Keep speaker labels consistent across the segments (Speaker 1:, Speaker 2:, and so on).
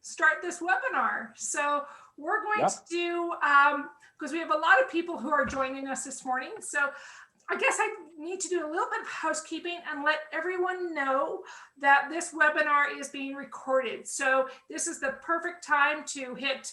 Speaker 1: start this webinar. So we're going to do, because we have a lot of people who are joining us this morning. So I guess I need to do a little bit of housekeeping and let everyone know that this webinar is being recorded. So this is the perfect time to hit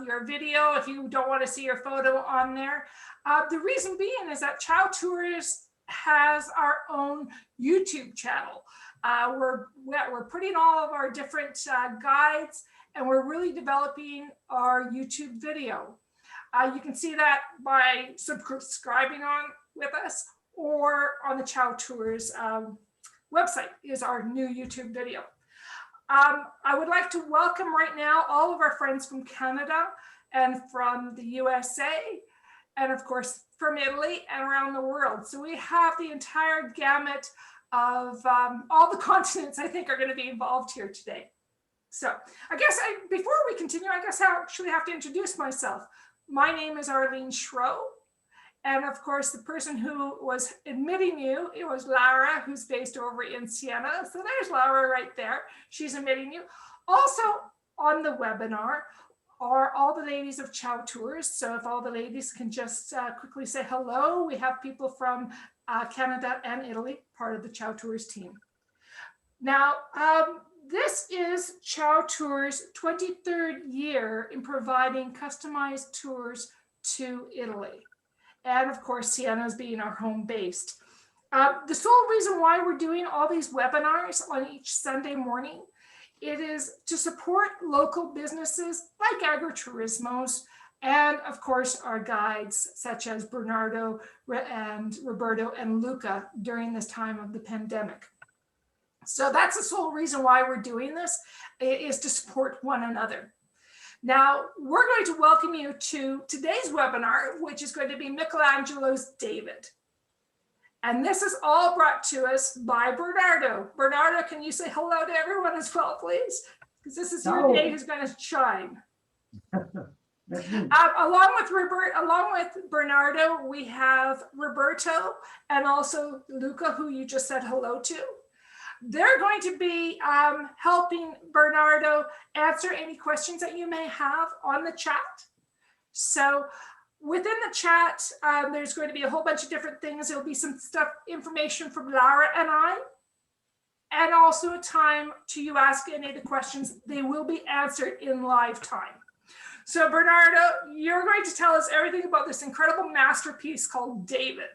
Speaker 1: your video if you don't want to see your photo on there. The reason being is that Ciao Tours has our own YouTube channel. We're putting all of our different guides, and we're really developing our YouTube video. You can see that by subscribing on with us, or on the Ciao Tours website is our new YouTube video. I would like to welcome right now all of our friends from Canada and from the USA, and of course from Italy and around the world. So we have the entire gamut of all the continents I think are going to be involved here today. So I guess before we continue, I guess I actually have to introduce myself. My name is Arlene Schro. And of course, the person who was admitting you, it was Laura, who's based over in Siena. So there's Laura right there. She's admitting you. Also on the webinar are all the ladies of Ciao Tours. So if all the ladies can just quickly say hello. We have people from Canada and Italy, part of the Ciao Tours team. Now, this is Ciao Tours' 23rd year in providing customized tours to Italy. And of course, Siena's being our home based. The sole reason why we're doing all these webinars on each Sunday morning, it is to support local businesses like agriturismos, and of course, our guides such as Bernardo and Roberto and Luca during this time of the pandemic. So that's the sole reason why we're doing this, is to support one another. Now, we're going to welcome you to today's webinar, which is going to be Michelangelo's David. And this is all brought to us by Bernardo. Bernardo, can you say hello to everyone as well, please? Because this is your day who's going to shine. Along with Bernardo, we have Roberto and also Luca, who you just said hello to. They're going to be helping Bernardo answer any questions that you may have on the chat. So within the chat, there's going to be a whole bunch of different things. There'll be some information from Lara and I, and also a time to you ask any of the questions. They will be answered in live time. So Bernardo, you're going to tell us everything about this incredible masterpiece called David.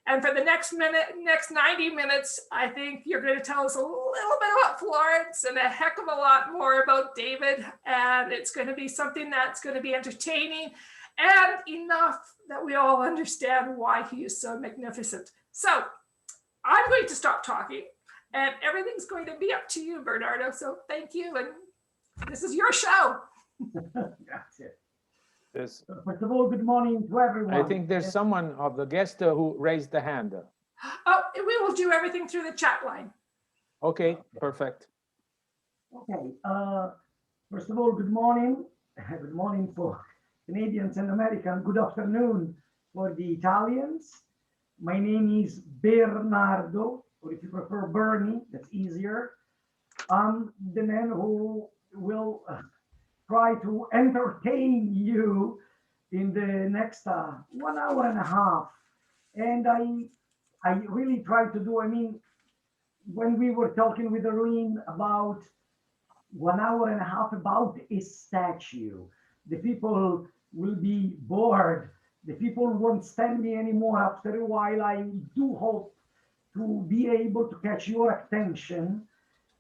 Speaker 1: And for the next 90 minutes, I think you're going to tell us a little bit about Florence and a heck of a lot more about David. And it's going to be something that's going to be entertaining and enough that we all understand why he is so magnificent. So I'm going to stop talking and everything's going to be up to you, Bernardo. So thank you. And this is your show.
Speaker 2: That's it.
Speaker 3: Yes.
Speaker 2: First of all, good morning to everyone.
Speaker 3: I think there's someone of the guest who raised the hand.
Speaker 1: Oh, we will do everything through the chat line.
Speaker 3: Okay, perfect.
Speaker 2: Okay. First of all, good morning. Good morning for Canadians and Americans. Good afternoon for the Italians. My name is Bernardo, or if you prefer Bernie, that's easier. I'm the man who will try to entertain you in the next 1 hour and a half. And I really try to do, I mean, when we were talking with Arlene about 1 hour and a half about a statue, the people will be bored. The people won't stand me anymore after a while. I do hope to be able to catch your attention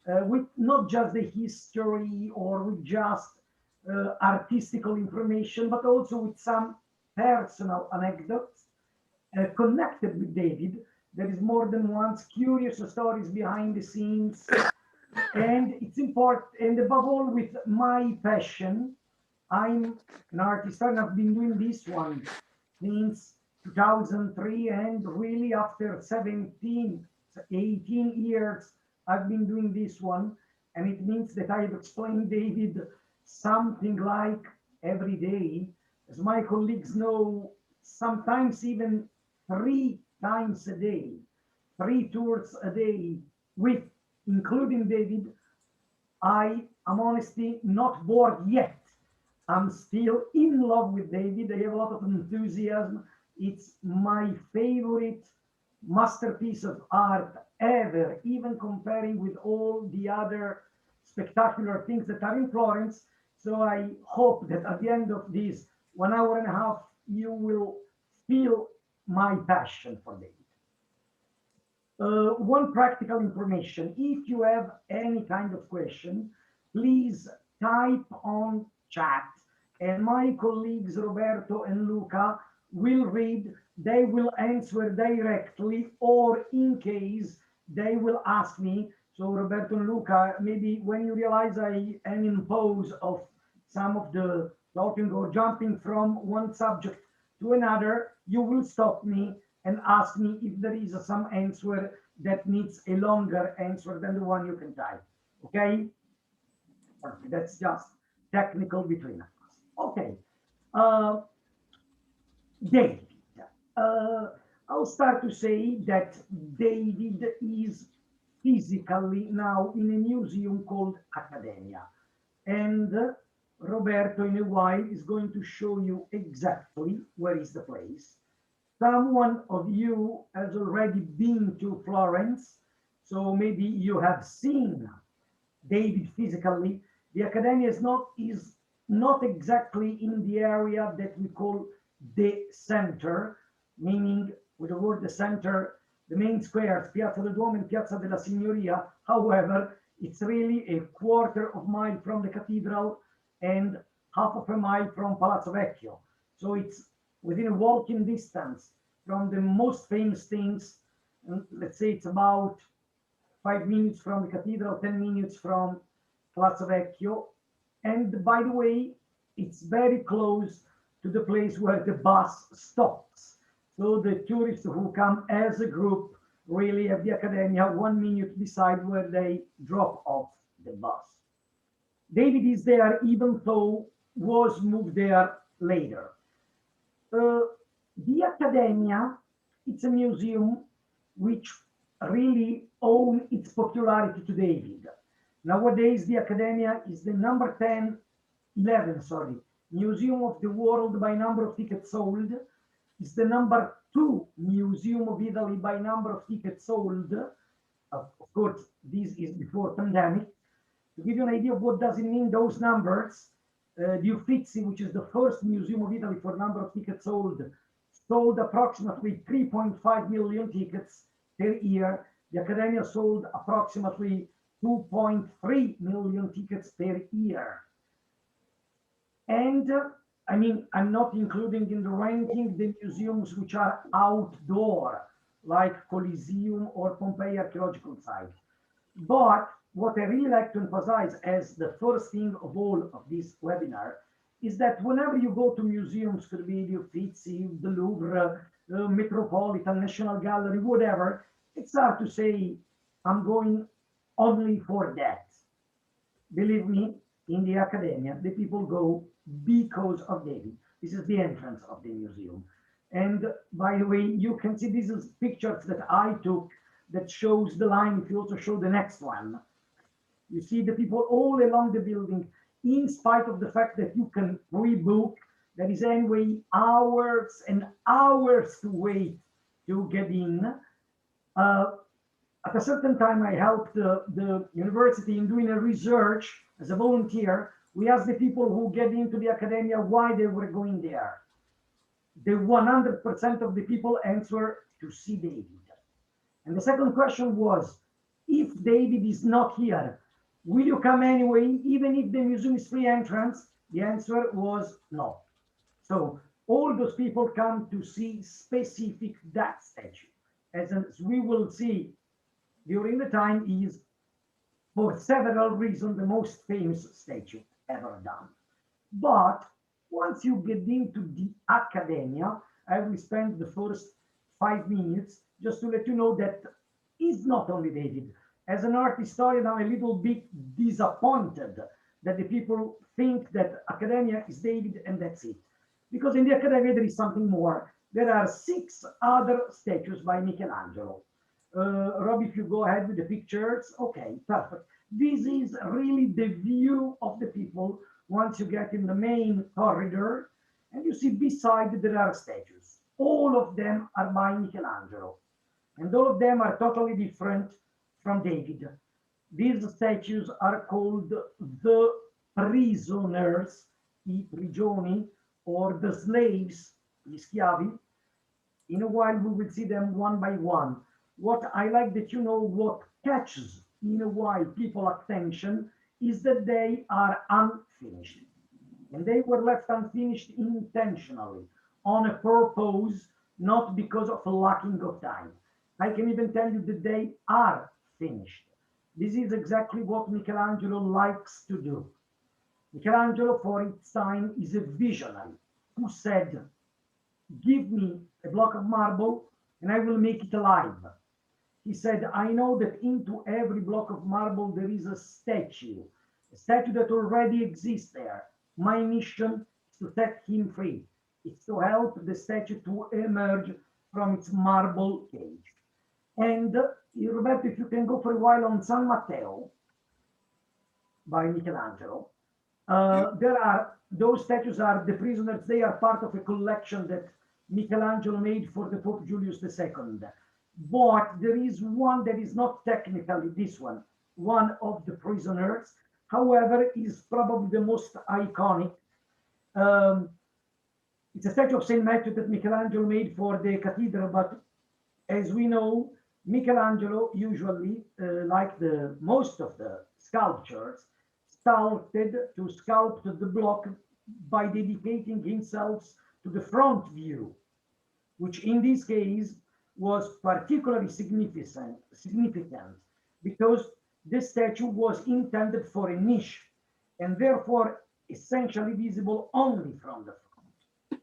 Speaker 2: with not just the history or with just artistical information, but also with some personal anecdotes connected with David. There is more than once curious stories behind the scenes, and it's important, and above all with my passion. I'm an artist and I've been doing this one since 2003, and really after 18 years I've been doing this one, and it means that I've explained David something like every day. As my colleagues know, sometimes even 3 times a day, 3 tours a day, with including David, I am honestly not bored yet. I'm still in love with David. I have a lot of enthusiasm. It's my favorite masterpiece of art ever, even comparing with all the other spectacular things that are in Florence. So I hope that at the end of this 1 hour and a half, you will feel my passion for David. One practical information, if you have any kind of question, please type on chat and my colleagues Roberto and Luca will read, they will answer directly, or in case they will ask me. So Roberto and Luca, maybe when you realize I am in pause of some of the talking or jumping from one subject to another, you will stop me and ask me if there is some answer that needs a longer answer than the one you can type. Okay? That's just technical between us. Okay. David. I'll start to say that David is physically now in a museum called Accademia. And Roberto, in a while, is going to show you exactly where is the place. Someone of you has already been to Florence, so maybe you have seen David physically. The Accademia is not exactly in the area that we call the center, meaning with the word the center, the main squares, Piazza del Duomo and Piazza della Signoria. However, it's really a quarter of a mile from the cathedral and half of a mile from Palazzo Vecchio. So it's within a walking distance from the most famous things. Let's say it's about 5 minutes from the cathedral, 10 minutes from Palazzo Vecchio. And by the way, it's very close to the place where the bus stops. So the tourists who come as a group really have the Accademia 1 minute beside where they drop off the bus. David is there even though was moved there later. The Accademia, it's a museum which really owes its popularity to David. Nowadays, the Accademia is the number 11, museum of the world by number of tickets sold. It's the number 2 museum of Italy by number of tickets sold. Of course, this is before pandemic. To give you an idea of what does it mean, those numbers, the Uffizi, which is the first museum of Italy for number of tickets sold approximately 3.5 million tickets per year. The Accademia sold approximately 2.3 million tickets per year. And I mean, I'm not including in the ranking the museums which are outdoor, like Colosseum or Pompeii Archaeological Site. But what I really like to emphasize as the first thing of all of this webinar is that whenever you go to museums, could be the Uffizi, the Louvre, the Metropolitan, National Gallery, whatever, it's hard to say, I'm going only for that. Believe me, in the Accademia, the people go because of David. This is the entrance of the museum. And by the way, you can see these are pictures that I took that shows the line. If you also show the next one, you see the people all along the building, in spite of the fact that you can rebook, there is anyway hours and hours to wait to get in. At a certain time, I helped the university in doing a research as a volunteer. We asked the people who get into the Accademia why they were going there. The 100% of the people answer to see David. And the second question was, if David is not here, will you come anyway, even if the museum is free entrance? The answer was no. So all those people come to see specific that statue. As we will see during the time, is for several reasons the most famous statue ever done. But once you get into the Accademia, I will spend the first 5 minutes just to let you know that it's not only David. As an art historian, I'm a little bit disappointed that the people think that Accademia is David and that's it. Because in the Accademia, there is something more. There are 6 other statues by Michelangelo. Rob, if you go ahead with the pictures. Okay, perfect. This is really the view of the people once you get in the main corridor, and you see beside there are statues. All of them are by Michelangelo, and all of them are totally different from David. These statues are called the prisoners, I prigioni, or the slaves, gli schiavi. In a while, we will see them one by one. What I like that you know what catches in a while people attention is that they are unfinished. And they were left unfinished intentionally on a purpose, not because of a lacking of time. I can even tell you that they are finished. This is exactly what Michelangelo likes to do. Michelangelo, for its time, is a visionary who said, give me a block of marble and I will make it alive. He said, I know that into every block of marble there is a statue that already exists there. My mission is to set him free. It's to help the statue to emerge from its marble cage. And Roberto, if you can go for a while on San Matteo by Michelangelo, there are those statues are the prisoners. They are part of a collection that Michelangelo made for the Pope Julius II. But there is one that is not technically this one of the prisoners, however, is probably the most iconic. It's a statue of Saint Matthew that Michelangelo made for the cathedral, but as we know, Michelangelo usually, like the most of the sculptures, started to sculpt the block by dedicating himself to the front view, which in this case was particularly significant because the statue was intended for a niche and therefore essentially visible only from the front.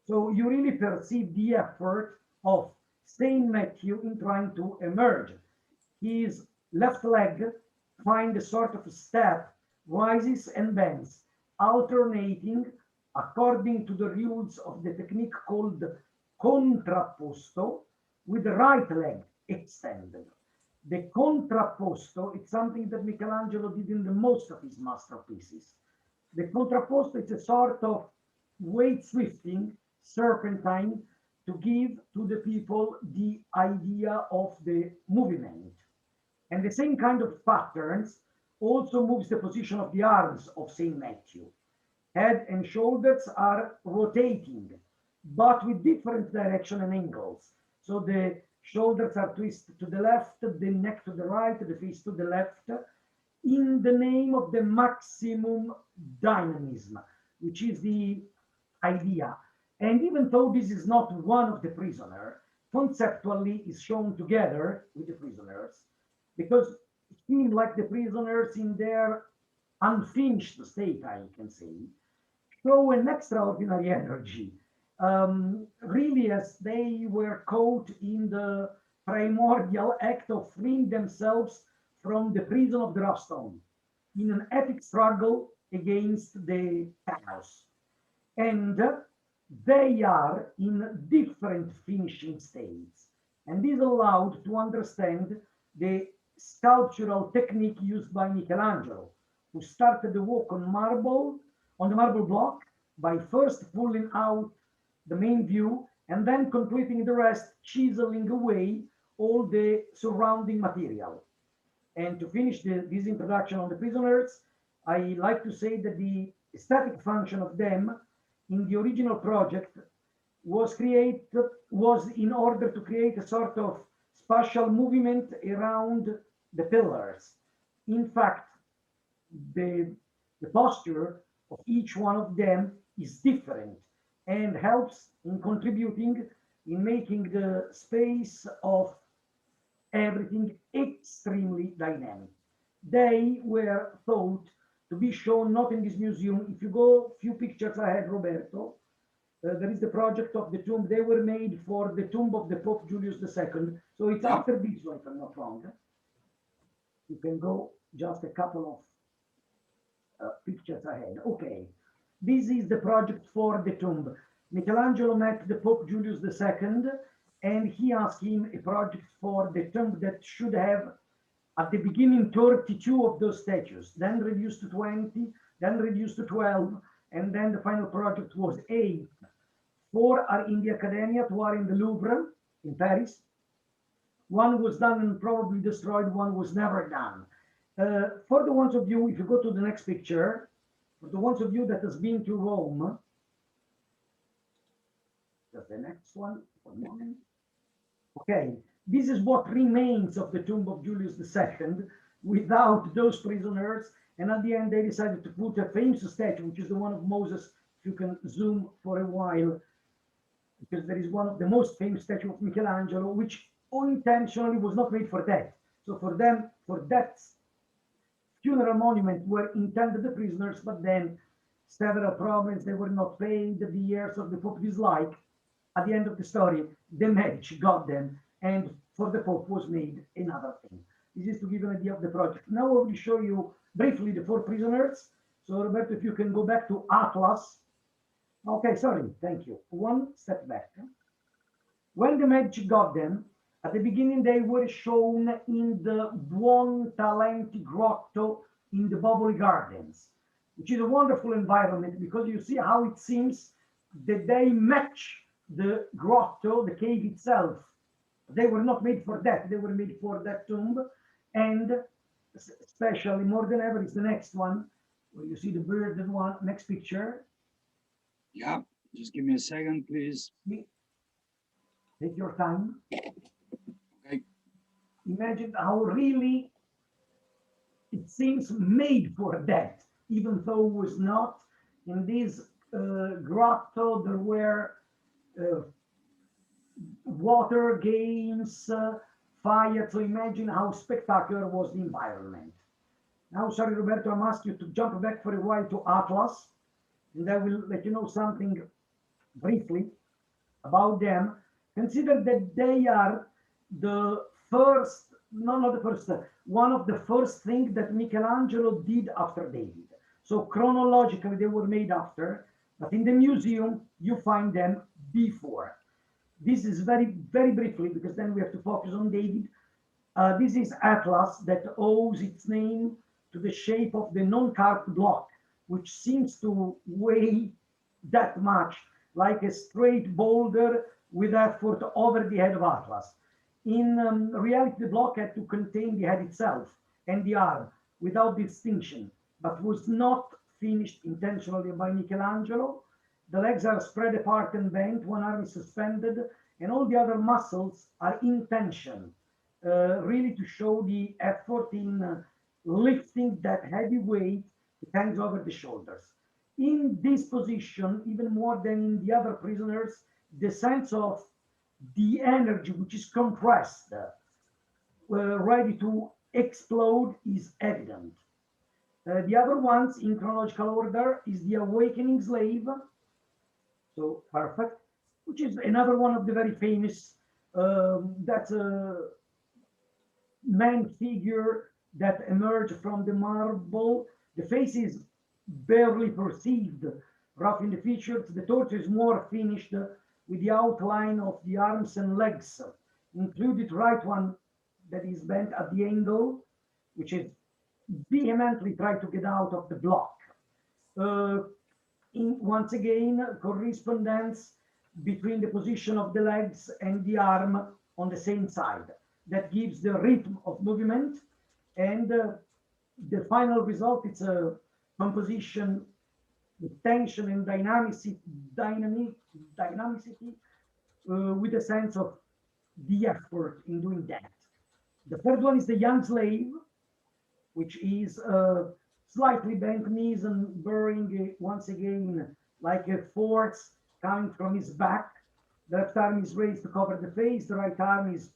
Speaker 2: So you really perceive the effort of Saint Matthew in trying to emerge. His left leg finds a sort of step, rises and bends, alternating according to the rules of the technique called Contrapposto, with the right leg extended. The Contrapposto is something that Michelangelo did in the most of his masterpieces. The Contrapposto is a sort of weight shifting serpentine to give to the people the idea of the movement. And the same kind of patterns also moves the position of the arms of Saint Matthew. Head and shoulders are rotating, but with different direction and angles. So the shoulders are twisted to the left, the neck to the right, the face to the left, in the name of the maximum dynamism, which is the idea. And even though this is not one of the prisoners, conceptually is shown together with the prisoners, because it seems like the prisoners in their unfinished state, I can say, show an extraordinary energy. Really, as they were caught in the primordial act of freeing themselves from the prison of the rough stone in an epic struggle against the chaos. And they are in different finishing states. And this allowed to understand the sculptural technique used by Michelangelo, who started the work on the marble block, by first pulling out the main view and then completing the rest, chiseling away all the surrounding material. And to finish this introduction on the prisoners, I like to say that the aesthetic function of them in the original project was in order to create a sort of spatial movement around the pillars. In fact, the posture of each one of them is different and helps in contributing in making the space of everything extremely dynamic. They were thought to be shown not in this museum. If you go a few pictures ahead, Roberto, there is the project of the tomb. They were made for the tomb of the Pope Julius II. So it's after this one, if I'm not wrong. You can go just a couple of pictures ahead. Okay, this is the project for the tomb. Michelangelo met the Pope Julius II and he asked him a project for the tomb that should have at the beginning 32 of those statues, then reduced to 20, then reduced to 12, and then the final project was 8. 4 are in the Academia, 2 are in the Louvre in Paris. 1 was done and probably destroyed, 1 was never done. For the ones of you, if you go to the next picture, for the ones of you that has been to Rome, just the next one moment. Okay, this is what remains of the tomb of Julius II without those prisoners. And at the end, they decided to put a famous statue, which is the one of Moses. If you can zoom for a while, because there is one of the most famous statue of Michelangelo, which unintentionally was not made for death. So for them, for that funeral monument were intended the prisoners, but then several problems, they were not paid, the heirs of the Pope dislike. At the end of the story, the Medici got them, and for the Pope was made another thing. This is to give an idea of the project. Now I will show you briefly the 4 prisoners. So Roberto, if you can go back to Atlas. Okay, sorry, thank you. 1 step back. When the Medici got them, at the beginning they were shown in the Buontalenti Grotto in the Boboli Gardens, which is a wonderful environment because you see how it seems that they match the grotto, the cave itself. They were not made for that, they were made for that tomb. And especially more than ever is the next one, where you see the bearded one, next picture.
Speaker 4: Yeah, just give me a second, please.
Speaker 2: Take your time.
Speaker 4: Okay.
Speaker 2: Imagine how really it seems made for that, even though it was not. In this grotto, there were water games, fire. So imagine how spectacular was the environment. Now, sorry, Roberto, I'm asking you to jump back for a while to Atlas, and I will let you know something briefly about them. Consider that they are the first, no, not the first, one of the first things that Michelangelo did after David. So chronologically, they were made after, but in the museum, you find them before. This is very, very briefly, because then we have to focus on David. This is Atlas that owes its name to the shape of the non-carved block, which seems to weigh that much, like a straight boulder with effort over the head of Atlas. In reality, the block had to contain the head itself and the arm without distinction, but was not finished intentionally by Michelangelo. The legs are spread apart and bent, one arm is suspended, and all the other muscles are in tension, really to show the effort in lifting that heavy weight that hangs over the shoulders. In this position, even more than in the other prisoners, the sense of the energy which is compressed, ready to explode, is evident. The other ones in chronological order is the awakening slave, so perfect, which is another one of the very famous, that's a man figure that emerged from the marble. The face is barely perceived, rough in the features. The torso is more finished with the outline of the arms and legs, included right one that is bent at the angle, which is vehemently trying to get out of the block. Once again, correspondence between the position of the legs and the arm on the same side. That gives the rhythm of movement, and the final result, it's a composition with tension and dynamicity, with a sense of the effort in doing that. The third one is the young slave, which is slightly bent knees and bearing once again like a force coming from his back. The left arm is raised to cover the face, the right arm is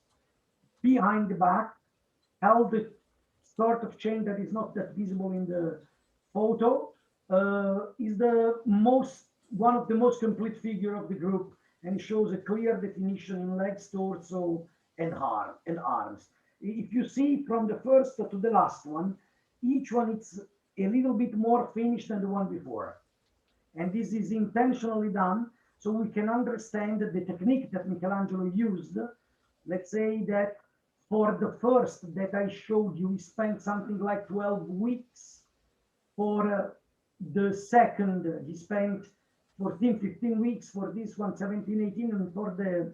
Speaker 2: behind the back, held the sort of chain that is not that visible in the photo. Is one of the most complete figure of the group, and shows a clear definition in legs, torso, and arms. If you see from the first to the last one, each one is a little bit more finished than the one before. And this is intentionally done so we can understand the technique that Michelangelo used. Let's say that for the first that I showed you, he spent something like 12 weeks. For the second, he spent 14, 15 weeks. For this one, 17, 18. And for the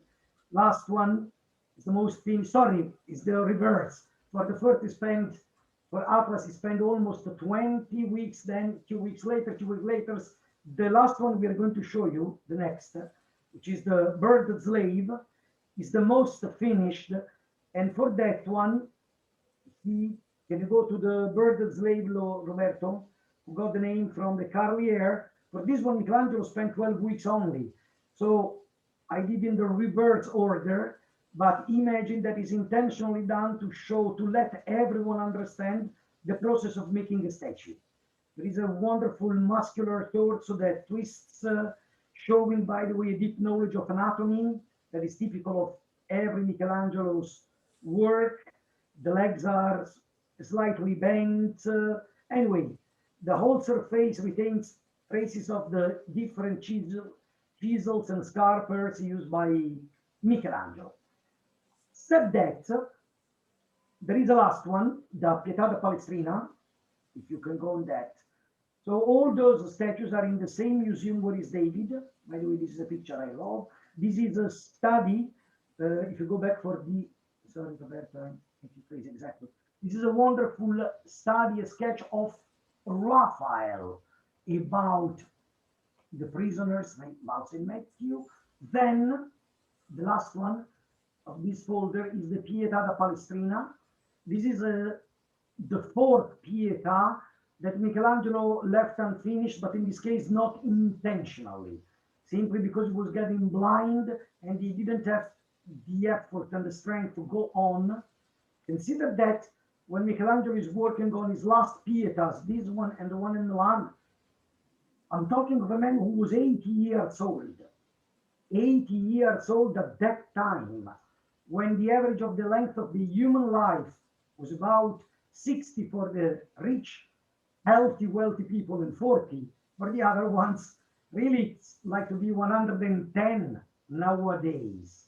Speaker 2: last one, is the most finished. Sorry, is the reverse. For the first, he spent, for Atlas, he spent almost 20 weeks. Then 2 weeks later, the last one we are going to show you, the next, which is the Bird Slave, is the most finished. And for that one, can you go to the Bird Slave, Roberto, who got the name from the Carlier? For this one, Michelangelo spent 12 weeks only. So I did in the reverse order, but imagine that is intentionally done to show, to let everyone understand the process of making a statue. There is a wonderful muscular torso that twists, showing, by the way, a deep knowledge of anatomy that is typical of every Michelangelo's work. The legs are slightly bent. Anyway, the whole surface retains traces of the different chisels and scarpers used by Michelangelo. Said that, there is a last one, the Pieta Palestrina, if you can go on that. So all those statues are in the same museum where is David. By the way, this is a picture I love. This is a study. If you go back for the, sorry, Roberta, if you please, exactly. This is a wonderful study, a sketch of Raphael about the prisoners, about St. Matthew. Then the last one of this folder is the Pieta Palestrina. This is the fourth Pieta that Michelangelo left unfinished, but in this case, not intentionally, simply because he was getting blind and he didn't have the effort and the strength to go on. Consider that when Michelangelo is working on his last Pietas, this one and the one in Milan, I'm talking of a man who was 80 years old. 80 years old at that time, when the average of the length of the human life was about 60 for the rich, healthy, wealthy people and 40 for the other ones. Really, it's like to be 110 nowadays.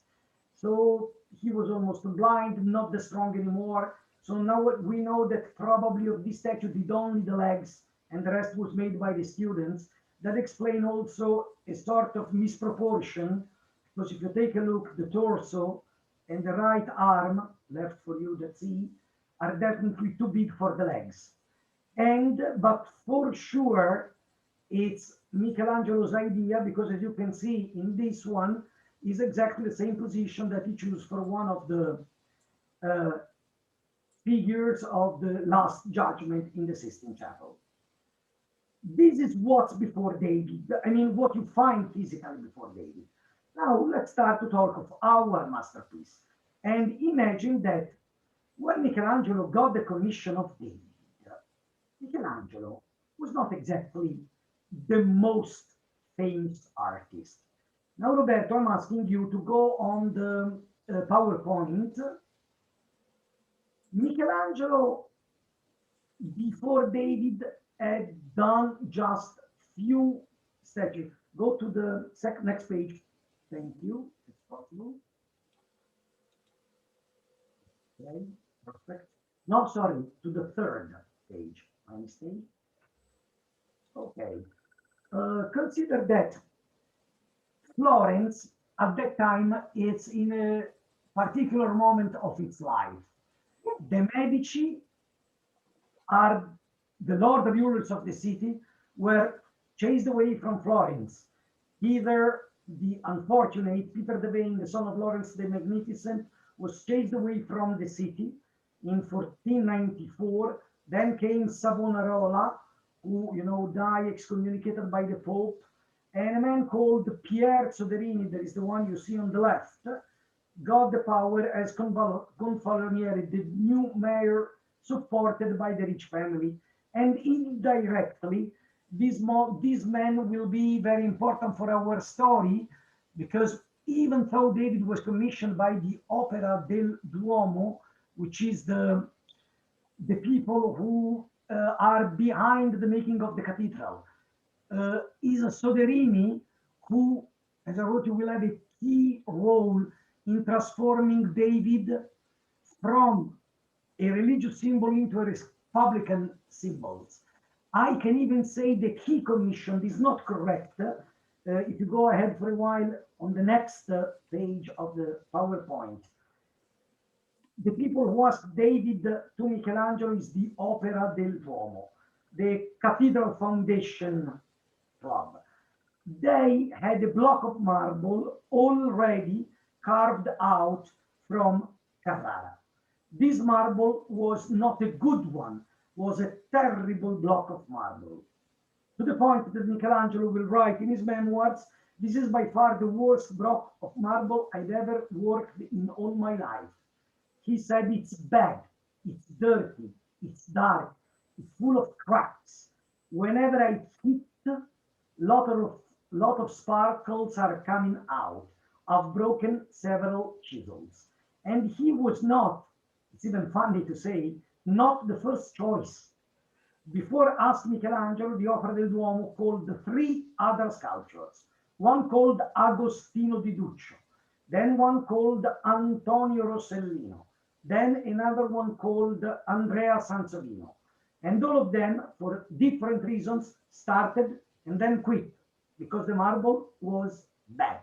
Speaker 2: So he was almost blind, not the strong anymore. So now we know that probably of this statue did only the legs and the rest was made by the students. That explain also a sort of misproportion, because if you take a look, the torso and the right arm, left for you that see, are definitely too big for the legs. But for sure, it's Michelangelo's idea, because as you can see in this one, is exactly the same position that he chose for one of the figures of the Last Judgment in the Sistine Chapel. This is what's before David. I mean, what you find physically before David. Now let's start to talk of our masterpiece. And imagine that when Michelangelo got the commission of David, Michelangelo was not exactly the most famous artist. Now, Roberto, I'm asking you to go on the PowerPoint. Michelangelo, before David, had done just few statues. Go to the next page. Thank you. It's possible. Okay, perfect. No, sorry, to the third page. My mistake. Okay. Consider that Florence at that time is in a particular moment of its life. The Medici are the lord rulers of the city, were chased away from Florence. Either the unfortunate Peter the Vain, the son of Lawrence the Magnificent, was chased away from the city in 1494. Then came Savonarola, who, died excommunicated by the Pope. And a man called Pier Soderini, that is the one you see on the left, got the power as Confaloniere, the new mayor, supported by the rich family. And indirectly, this man will be very important for our story, because even though David was commissioned by the Opera del Duomo, which is the people who are behind the making of the cathedral, is a Soderini who as I wrote, you will have a key role in transforming David from a religious symbol into a republican symbol. I can even say the key commission is not correct. If you go ahead for a while on the next page of the PowerPoint, the people who asked David to Michelangelo is the Opera del Duomo, the Cathedral Foundation Club. They had a block of marble already carved out from Carrara. This marble was not a good one, was a terrible block of marble. To the point that Michelangelo will write in his memoirs, this is by far the worst block of marble I've ever worked in all my life. He said it's bad, it's dirty, it's dark, it's full of cracks. Whenever I hit, lot of sparkles are coming out. I've broken several chisels. And he was not, it's even funny to say, not the first choice. Before us, Michelangelo, the Opera del Duomo called the three other sculptures. One called Agostino di Duccio, then one called Antonio Rossellino, then another one called Andrea Sansovino. And all of them, for different reasons, started and then quit because the marble was bad.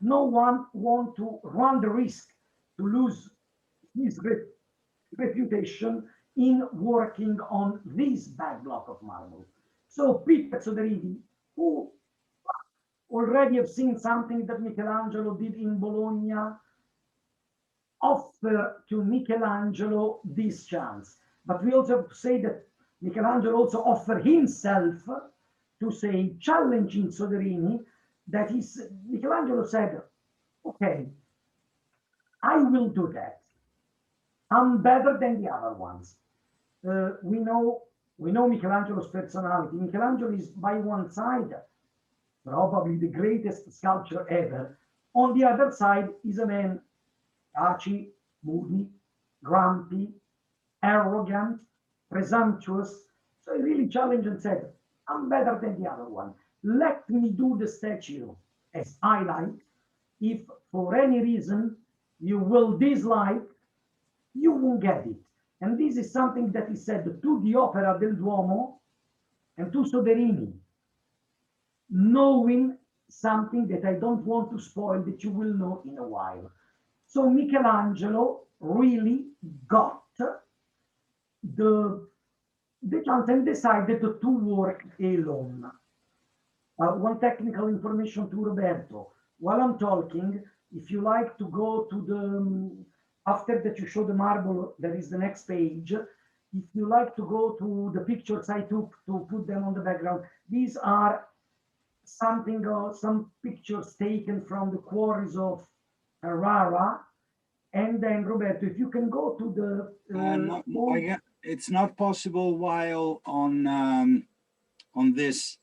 Speaker 2: No one wanted to run the risk to lose his reputation in working on this bad block of marble. So Pieta Soderini, who already have seen something that Michelangelo did in Bologna, offer to Michelangelo this chance. But we also have to say that Michelangelo also offered himself to say, challenging Soderini, that Michelangelo said, okay, I will do that. I'm better than the other ones. We know Michelangelo's personality. Michelangelo is by one side, probably the greatest sculptor ever. On the other side is a man, touchy, moody, grumpy, arrogant, presumptuous. So he really challenged and said, I'm better than the other one. Let me do the statue as I like. If for any reason you will dislike, you won't get it. And this is something that he said to the Opera del Duomo and to Soderini, knowing something that I don't want to spoil, that you will know in a while. So Michelangelo really got the chance and decided to work alone. One technical information to Roberto. While I'm talking, if you like to go to the, after that you show the marble, there is the next page. If you like to go to the pictures I took to put them on the background, these are something, some pictures taken from the quarries of Carrara. And then Roberto, if you can go to the
Speaker 4: it's not possible while on this.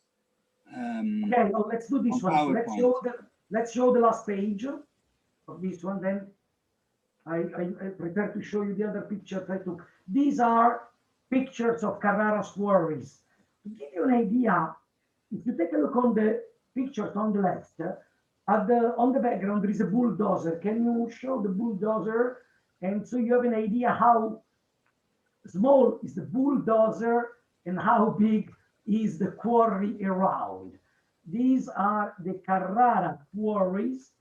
Speaker 2: Okay, well, let's do this one. Let's show the last page of this one. Then I prepare to show you the other pictures I took. These are pictures of Carrara's quarries. To give you an idea, if you take a look on the pictures on the left, on the background there is a bulldozer. Can you show the bulldozer? And so you have an idea how small is the bulldozer and how big is the quarry around. These are the Carrara quarries,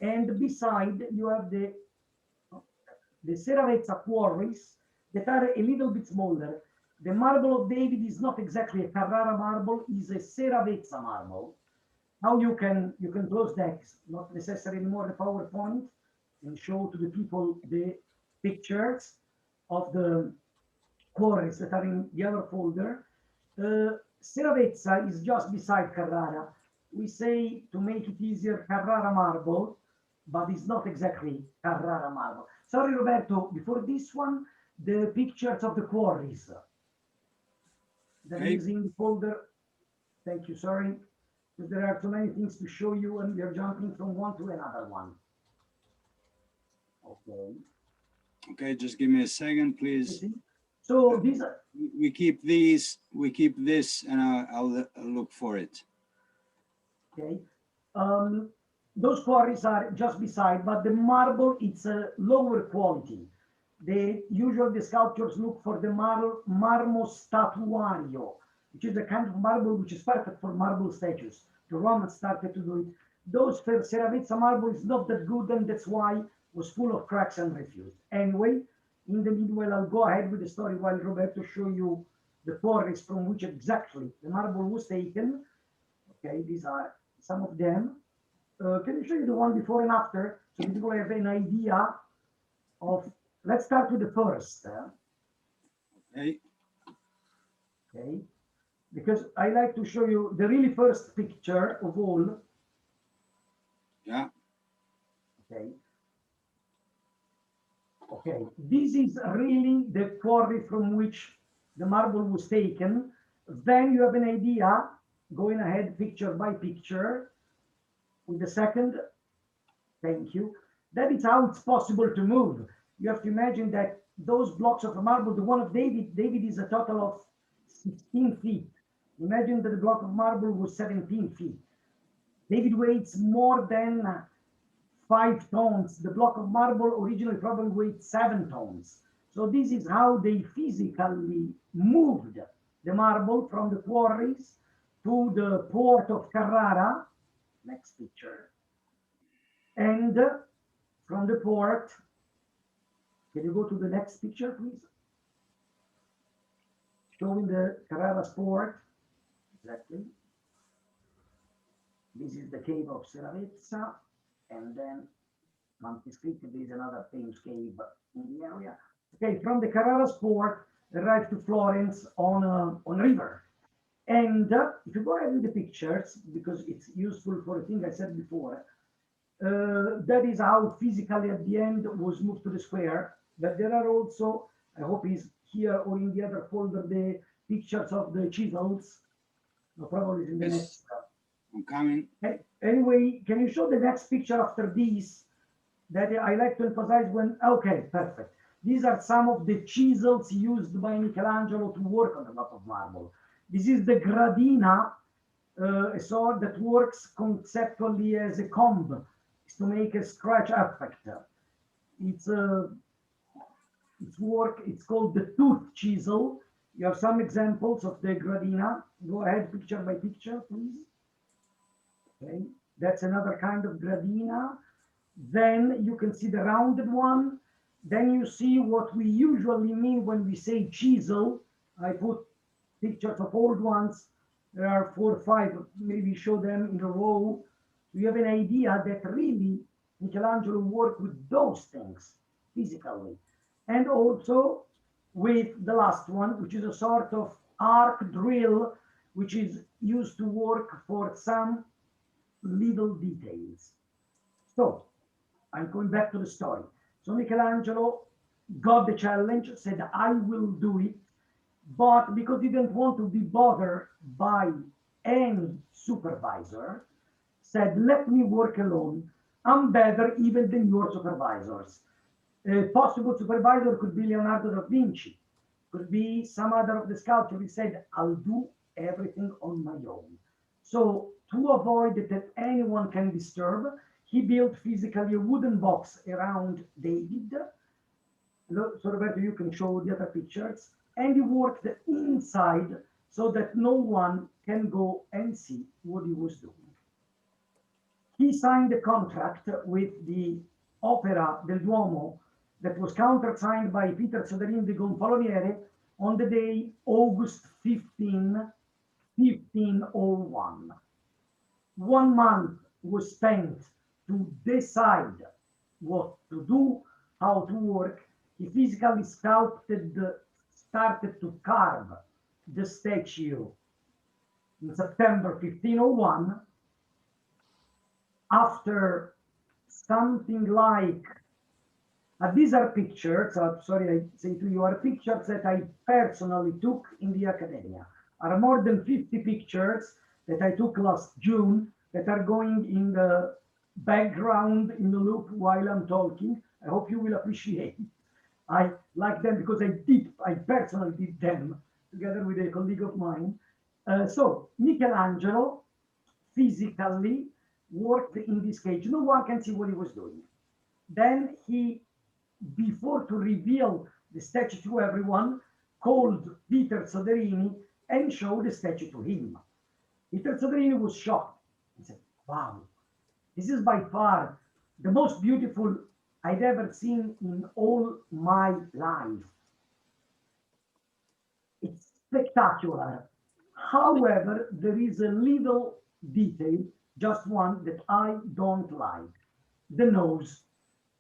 Speaker 2: and beside you have the Seravezza quarries that are a little bit smaller. The marble of David is not exactly a Carrara marble, is a Seravezza marble. Now you can close that, not necessary anymore, the PowerPoint, and show to the people the pictures of the quarries that are in the other folder. Seravezza is just beside Carrara. We say, to make it easier, Carrara marble, but it's not exactly Carrara marble. Sorry, Roberto, before this one, the pictures of the quarries. That is in the folder. Thank you, sorry. Because there are too many things to show you and we are jumping from one to another one. Okay.
Speaker 4: Okay, just give me a second, please.
Speaker 2: So these
Speaker 4: we keep these, we keep this, and I'll look for it.
Speaker 2: Okay. those quarries are just beside, but the marble, it's a lower quality. The sculptors look for the marmo statuario, which is a kind of marble which is perfect for marble statues. The Romans started to do it. Those for Seravezza marble is not that good, and that's why it was full of cracks and refused. Anyway, in the meanwhile, I'll go ahead with the story while Roberto show you the quarries from which exactly the marble was taken. Okay, these are some of them. Can you show you the one before and after, so people have an idea of, let's start with the first.
Speaker 4: Okay.
Speaker 2: Okay, because I like to show you the really first picture of all.
Speaker 4: Yeah.
Speaker 2: Okay. Okay, this is really the quarry from which the marble was taken. Then you have an idea, going ahead picture by picture, with the second, thank you. That is how it's possible to move. You have to imagine that those blocks of marble, the one of David is a total of 16 feet. Imagine that the block of marble was 17 feet. David weighs more than 5 tons. The block of marble originally probably weighed 7 tons. So this is how they physically moved the marble from the quarries to the port of Carrara. Next picture. And from the port, can you go to the next picture, please? Showing the Carrara's port. Exactly. This is the cave of Seravezza. And then Montecristi, there is another famous cave in the area. Okay, from the Carrara's port, arrived to Florence on river. And if you go ahead with the pictures, because it's useful for a thing I said before, that is how physically at the end was moved to the square. But there are also, I hope is here or in the other folder, the pictures of the chisels. No, probably is in the
Speaker 4: Yes.
Speaker 2: next.
Speaker 4: I'm coming.
Speaker 2: Anyway, can you show the next picture after these? That I like to emphasize when, okay, perfect. These are some of the chisels used by Michelangelo to work on the block of marble. This is the gradina, a sword that works conceptually as a comb, is to make a scratch effect. It's called the tooth chisel. You have some examples of the gradina. Go ahead, picture by picture, please. Okay, that's another kind of gradina. Then you can see the rounded one. Then you see what we usually mean when we say chisel. I put pictures of old ones. There are 4 or 5, maybe show them in a row. You have an idea that really Michelangelo worked with those things physically. And also with the last one, which is a sort of arc drill, which is used to work for some little details. So I'm going back to the story. So Michelangelo got the challenge, said, I will do it, but because he didn't want to be bothered by any supervisor, said, let me work alone. I'm better even than your supervisors. A possible supervisor could be Leonardo da Vinci, could be some other of the sculptors. He said, I'll do everything on my own. So to avoid that anyone can disturb, he built physically a wooden box around David. So Roberto, you can show the other pictures. And he worked inside so that no one can go and see what he was doing. He signed a contract with the Opera del Duomo that was countersigned by Peter Soderin de Gonfaloniere on the day August 15, 1501. 1 month was spent to decide what to do, how to work. He physically started to carve the statue in September 1501. After something like, these are pictures, sorry, I say to you, are pictures that I personally took in the academia. Are more than 50 pictures that I took last June that are going in the background in the loop while I'm talking. I hope you will appreciate. I like them because I personally did them together with a colleague of mine. So Michelangelo physically worked in this cage. No one can see what he was doing. Then he, before to reveal the statue to everyone, called Peter Soderini and showed the statue to him. Peter Soderini was shocked. He said, wow, this is by far the most beautiful I'd ever seen in all my life. It's spectacular. However, there is a little detail, just one, that I don't like. The nose.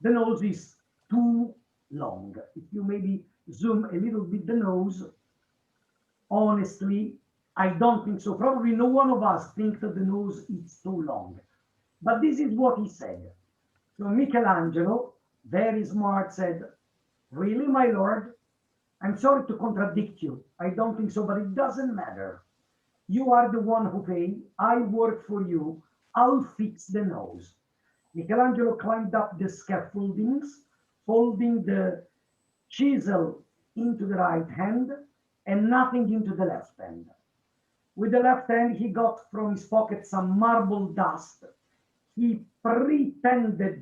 Speaker 2: The nose is too long. If you maybe zoom a little bit the nose, honestly, I don't think so. Probably no one of us thinks that the nose is too long. But this is what he said. So Michelangelo, very smart, said, really, my lord? I'm sorry to contradict you. I don't think so, but it doesn't matter. You are the one who paid. I work for you. I'll fix the nose. Michelangelo climbed up the scaffoldings, folding the chisel into the right hand and nothing into the left hand. With the left hand, he got from his pocket some marble dust. He pretended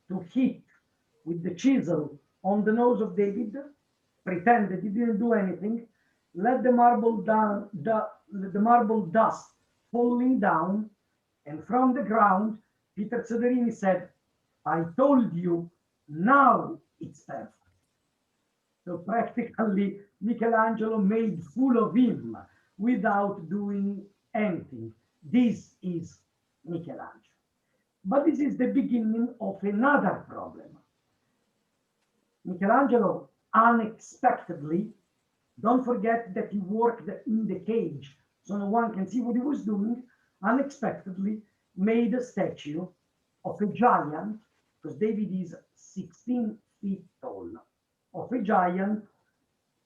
Speaker 2: to hit with the chisel on the nose of David, pretended he didn't do anything, let the marble dust falling down, and from the ground, Peter Soderini said, I told you, now it's perfect. So practically, Michelangelo made fool of him without doing anything. This is Michelangelo. But this is the beginning of another problem. Michelangelo unexpectedly, don't forget that he worked in the cage, so no one can see what he was doing, unexpectedly made a statue of a giant, because David is 16 feet tall, of a giant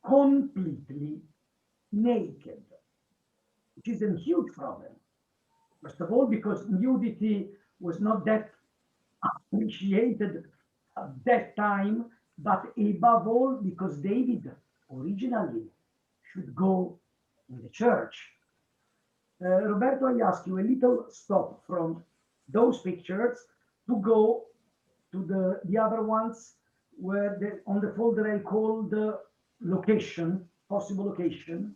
Speaker 2: completely naked, which is a huge problem. First of all, because nudity was not that appreciated at that time, but above all, because David originally should go in the church. Roberto, I ask you a little stop from those pictures to go to the other ones where on the folder I call the location, possible location,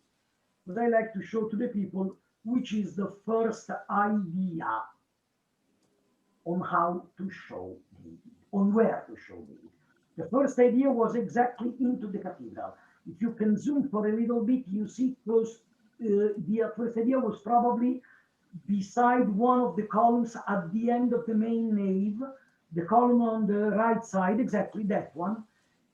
Speaker 2: but I like to show to the people which is the first idea on how to show David, on where to show David. The first idea was exactly into the cathedral. If you can zoom for a little bit, you see close. The first idea was probably beside one of the columns at the end of the main nave. The column on the right side, exactly that one,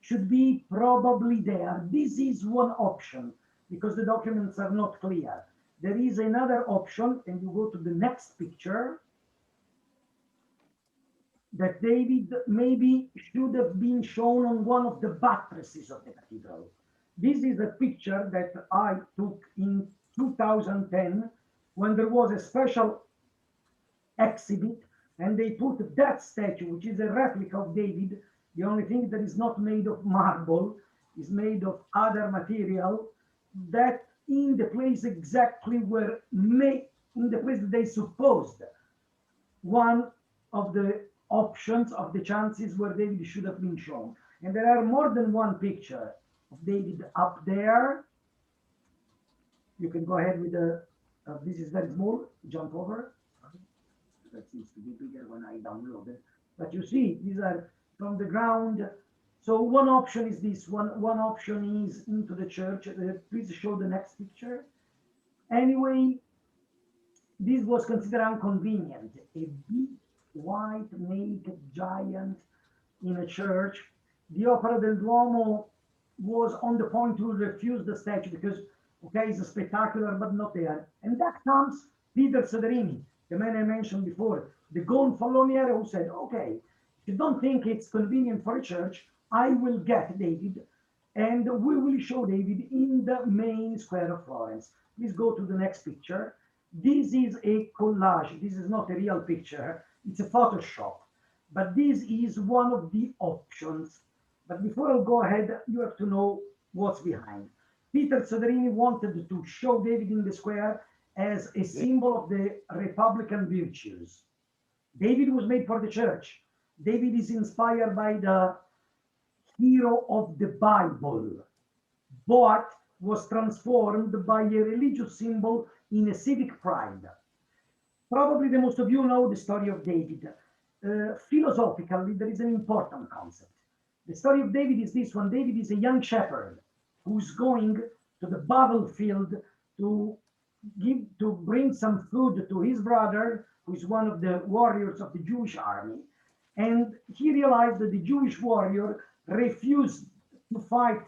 Speaker 2: should be probably there. This is one option because the documents are not clear. There is another option, and you go to the next picture, that David maybe should have been shown on one of the buttresses of the cathedral. This is a picture that I took in 2010 when there was a special exhibit and they put that statue, which is a replica of David. The only thing that is not made of marble is made of other material, that in the place exactly where in the place that they supposed one of the options of the chances where David should have been shown. And there are more than one picture of David up there. You can go ahead with the, this is very small, jump over. That seems to be bigger when I download it. But you see, these are from the ground. So one option is this one. One option is into the church. Please show the next picture. Anyway, this was considered inconvenient. A big white naked giant in a church. The Opera del Duomo was on the point to refuse the statue because, okay, it's a spectacular, but not there. And that comes Peter Soderini, the man I mentioned before, the gonfaloniere, who said, okay, if you don't think it's convenient for a church, I will get David and we will show David in the main square of Florence. Please go to the next picture. This is a collage. This is not a real picture. It's a Photoshop. But this is one of the options. But before I go ahead, you have to know what's behind. Peter Soderini wanted to show David in the square as a symbol of the Republican virtues. David was made for the church. David is inspired by the hero of the Bible, but was transformed by a religious symbol in a civic pride. Probably the most of you know the story of David. Philosophically, there is an important concept. The story of David is this one. David is a young shepherd who's going to the battlefield to bring some food to his brother, who is one of the warriors of the Jewish army. And he realized that the Jewish warrior refused to fight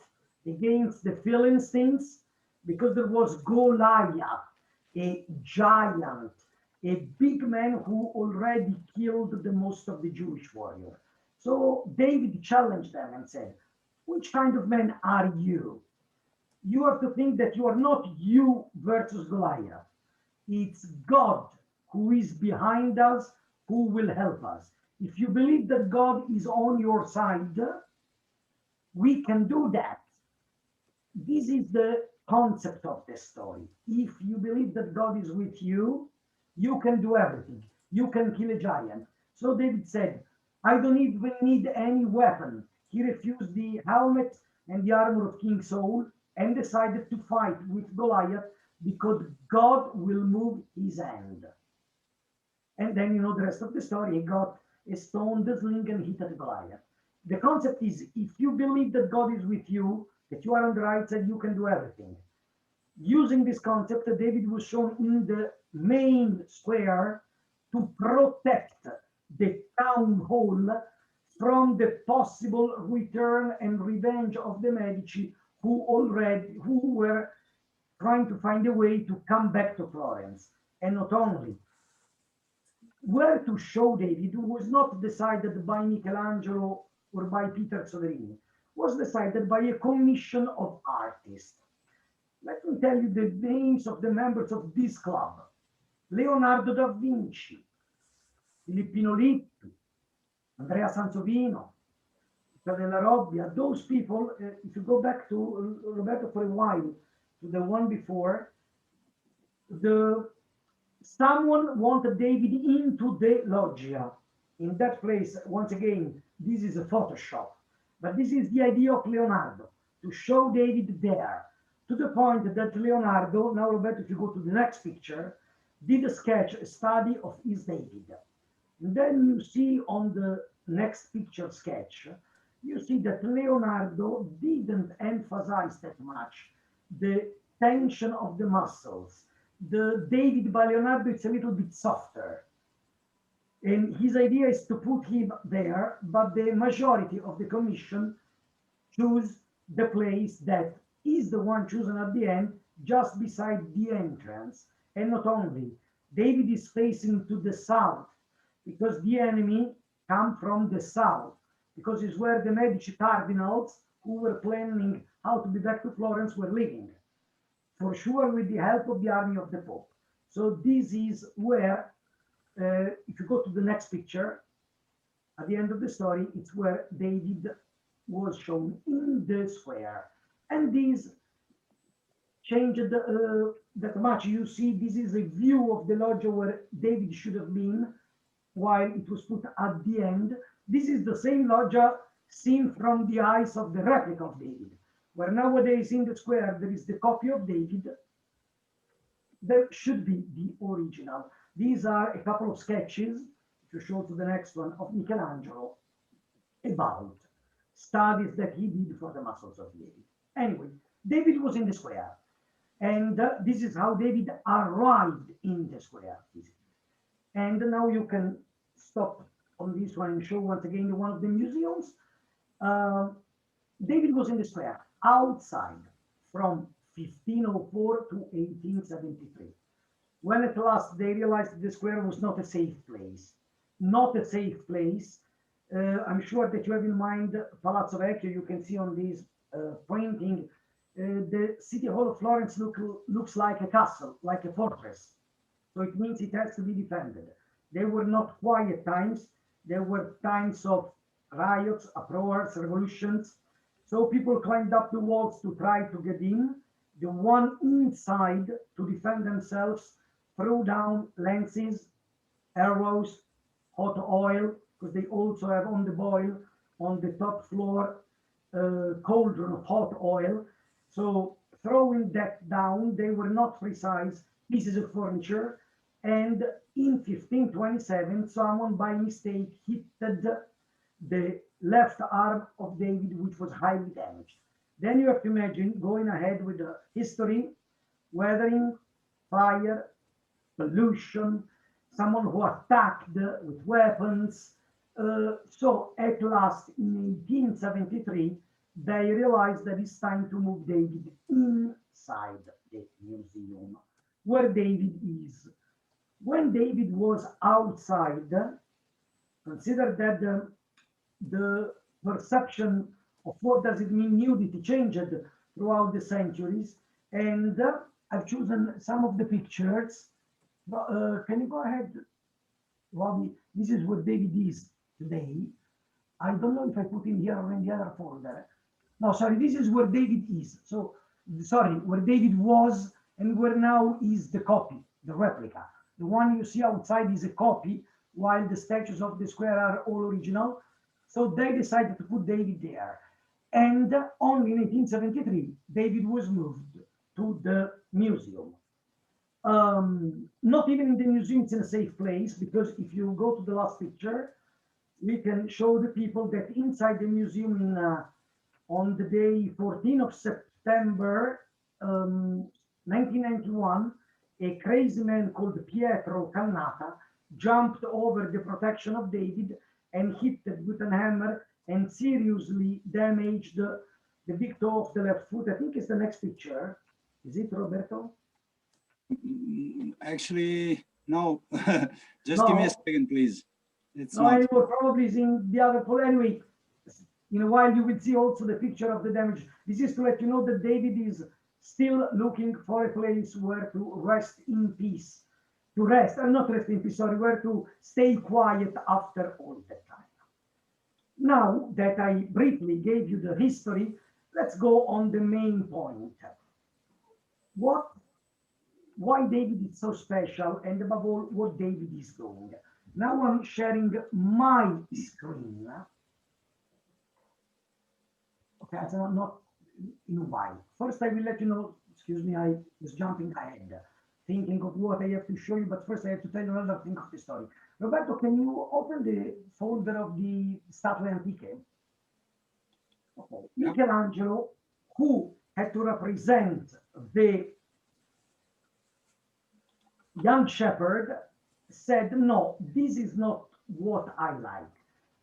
Speaker 2: against the Philistines because there was Goliath, a giant, a big man who already killed the most of the Jewish warrior. So David challenged them and said, which kind of man are you? You have to think that you are not you versus Goliath. It's God who is behind us, who will help us. If you believe that God is on your side, we can do that. This is the concept of the story. If you believe that God is with you, you can do everything. You can kill a giant. So David said, I don't even need any weapon. He refused the helmet and the armor of King Saul and decided to fight with Goliath because God will move his hand. And then you know the rest of the story. He got a stone, the sling, and hit at Goliath. The concept is, if you believe that God is with you, that you are on the right side, you can do everything. Using this concept, David was shown in the main square to protect the town hall from the possible return and revenge of the Medici, who were trying to find a way to come back to Florence. And not only, where to show David was not decided by Michelangelo or by Peter Soderini, was decided by a commission of artists. Let me tell you the names of the members of this club. Leonardo da Vinci, Filippino Lippi, Andrea Sansovino, Della Robbia. Those people, if you go back to Roberto for a while, to the one before, someone wanted David into the loggia. In that place, once again, this is a Photoshop, but this is the idea of Leonardo, to show David there, to the point that Leonardo, now Roberto, if you go to the next picture, did a sketch, a study of his David. And then you see on the next picture sketch, you see that Leonardo didn't emphasize that much the tension of the muscles. The David by Leonardo is a little bit softer. And his idea is to put him there, but the majority of the commission choose the place that is the one chosen at the end, just beside the entrance. And not only, David is facing to the south, because the enemy come from the south, because it's where the Medici cardinals who were planning how to be back to Florence were living, for sure with the help of the army of the Pope. So this is where, if you go to the next picture, at the end of the story, it's where David was shown in the square. And this changed that much. You see, this is a view of the loggia where David should have been, while it was put at the end. This is the same loggia seen from the eyes of the replica of David, where nowadays in the square there is the copy of David. There should be the original. These are a couple of sketches, if you show to the next one, of Michelangelo about studies that he did for the muscles of David. Anyway, David was in the square, and this is how David arrived in the square. And now you can stop on this one and show once again one of the museums. David was in the square outside from 1504 to 1873. When at last they realized the square was not a safe place, not a safe place. I'm sure that you have in mind Palazzo Vecchio. You can see on this painting, the city hall of Florence looks like a castle, like a fortress. So it means it has to be defended. There were not quiet times. There were times of riots, uproars, revolutions. So people climbed up the walls to try to get in. The one inside, to defend themselves, threw down lances, arrows, hot oil, because they also have on the boil, on the top floor, cauldron of hot oil. So throwing that down, they were not precise pieces of furniture. And in 1527, someone by mistake hit the left arm of David, which was highly damaged. Then you have to imagine going ahead with the history, weathering, fire, pollution, someone who attacked with weapons. So at last, in 1873, they realized that it's time to move David inside the museum, where David is. When David was outside, consider that the perception of what does it mean nudity changed throughout the centuries. And I've chosen some of the pictures. Can you go ahead, Robbie? This is where David is today. I don't know if I put in here or in the other folder. No, sorry, this is where David is. So, sorry, where David was and where now is the copy, the replica. The one you see outside is a copy, while the statues of the square are all original. So they decided to put David there. And only in 1873, David was moved to the museum. Not even in the museum, it's in a safe place, because if you go to the last picture, we can show the people that inside the museum on the day 14th of September 1991, a crazy man called Pietro Palestrina jumped over the protection of David and hit it with a hammer and seriously damaged the big toe of the left foot. I think it's the next picture. Is it, Roberto?
Speaker 4: Actually, no. Just
Speaker 2: No.
Speaker 4: give me a second, please. It's
Speaker 2: No,
Speaker 4: not.
Speaker 2: it will probably is in the other photo. Anyway, in a while you will see also the picture of the damage. This is to let you know that David is still looking for a place where to rest in peace. To rest, not rest in peace, sorry, where to stay quiet after all that time. Now that I briefly gave you the history, let's go on the main point. Why David is so special, and above all, what David is doing. Now I'm sharing my screen. Okay, so I'm not in a while. First, I will let you know, excuse me, I was jumping ahead, thinking of what I have to show you, but first I have to tell you another thing of the story. Roberto, can you open the folder of the Statue Antiche? Okay.
Speaker 4: Yeah.
Speaker 2: Michelangelo, who had to represent the young shepherd, said, no, this is not what I like.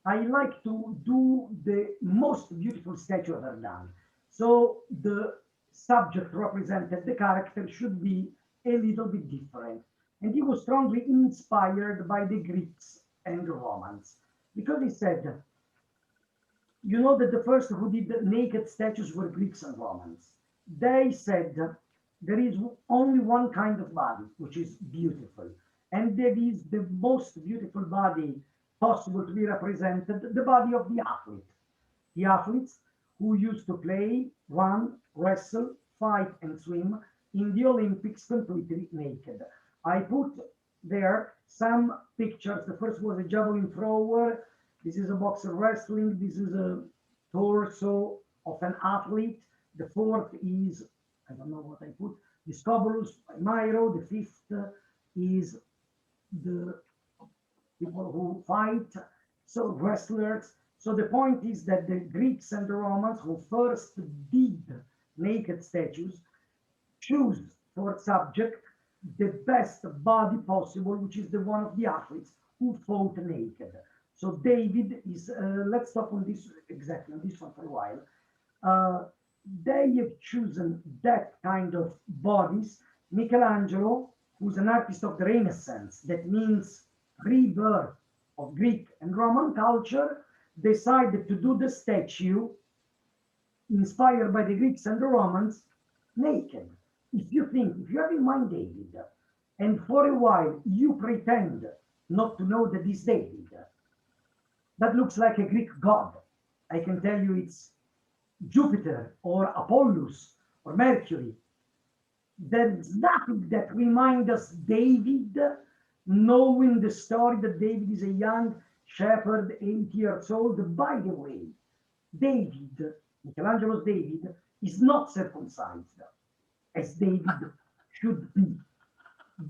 Speaker 2: I like to do the most beautiful statue ever done. So the subject represented, the character should be a little bit different. And he was strongly inspired by the Greeks and the Romans, because he said, you know that the first who did naked statues were Greeks and Romans. They said there is only one kind of body, which is beautiful. And that is the most beautiful body possible to be represented, the body of the athlete. The athletes who used to play, run, wrestle, fight, and swim in the Olympics completely naked. I put there some pictures. The first was a javelin thrower. This is a boxer wrestling. This is a torso of an athlete. The fourth is, I don't know what I put, the Scobulus by Myro. The fifth is the people who fight, so wrestlers. So the point is that the Greeks and the Romans, who first did naked statues, choose for subject the best body possible, which is the one of the athletes who fought naked. So David is, let's stop on this, exactly on this one for a while. They have chosen that kind of bodies. Michelangelo, who's an artist of the Renaissance, that means rebirth of Greek and Roman culture, decided to do the statue inspired by the Greeks and the Romans naked. If you have in mind David, and for a while you pretend not to know that this David, that looks like a Greek god, I can tell you it's Jupiter or Apollos or Mercury. There's nothing that reminds us David knowing the story that David is a young shepherd, 8 years old. By the way, David, Michelangelo's David, is not circumcised as David should be,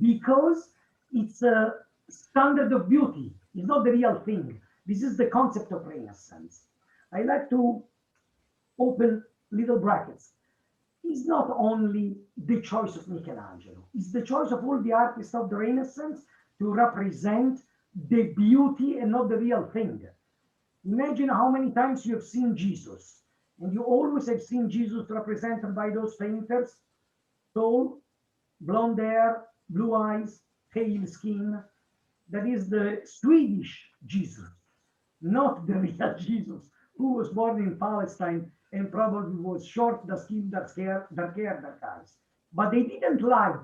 Speaker 2: because it's a standard of beauty. It's not the real thing. This is the concept of Renaissance. I like to open little brackets. It's not only the choice of Michelangelo, it's the choice of all the artists of the Renaissance to represent the beauty and not the real thing. Imagine how many times you have seen Jesus, and you always have seen Jesus represented by those painters, tall, blonde hair, blue eyes, pale skin. That is the Swedish Jesus, not the real Jesus, who was born in Palestine and probably was short, dark skin, dark hair, dark eyes. But they didn't like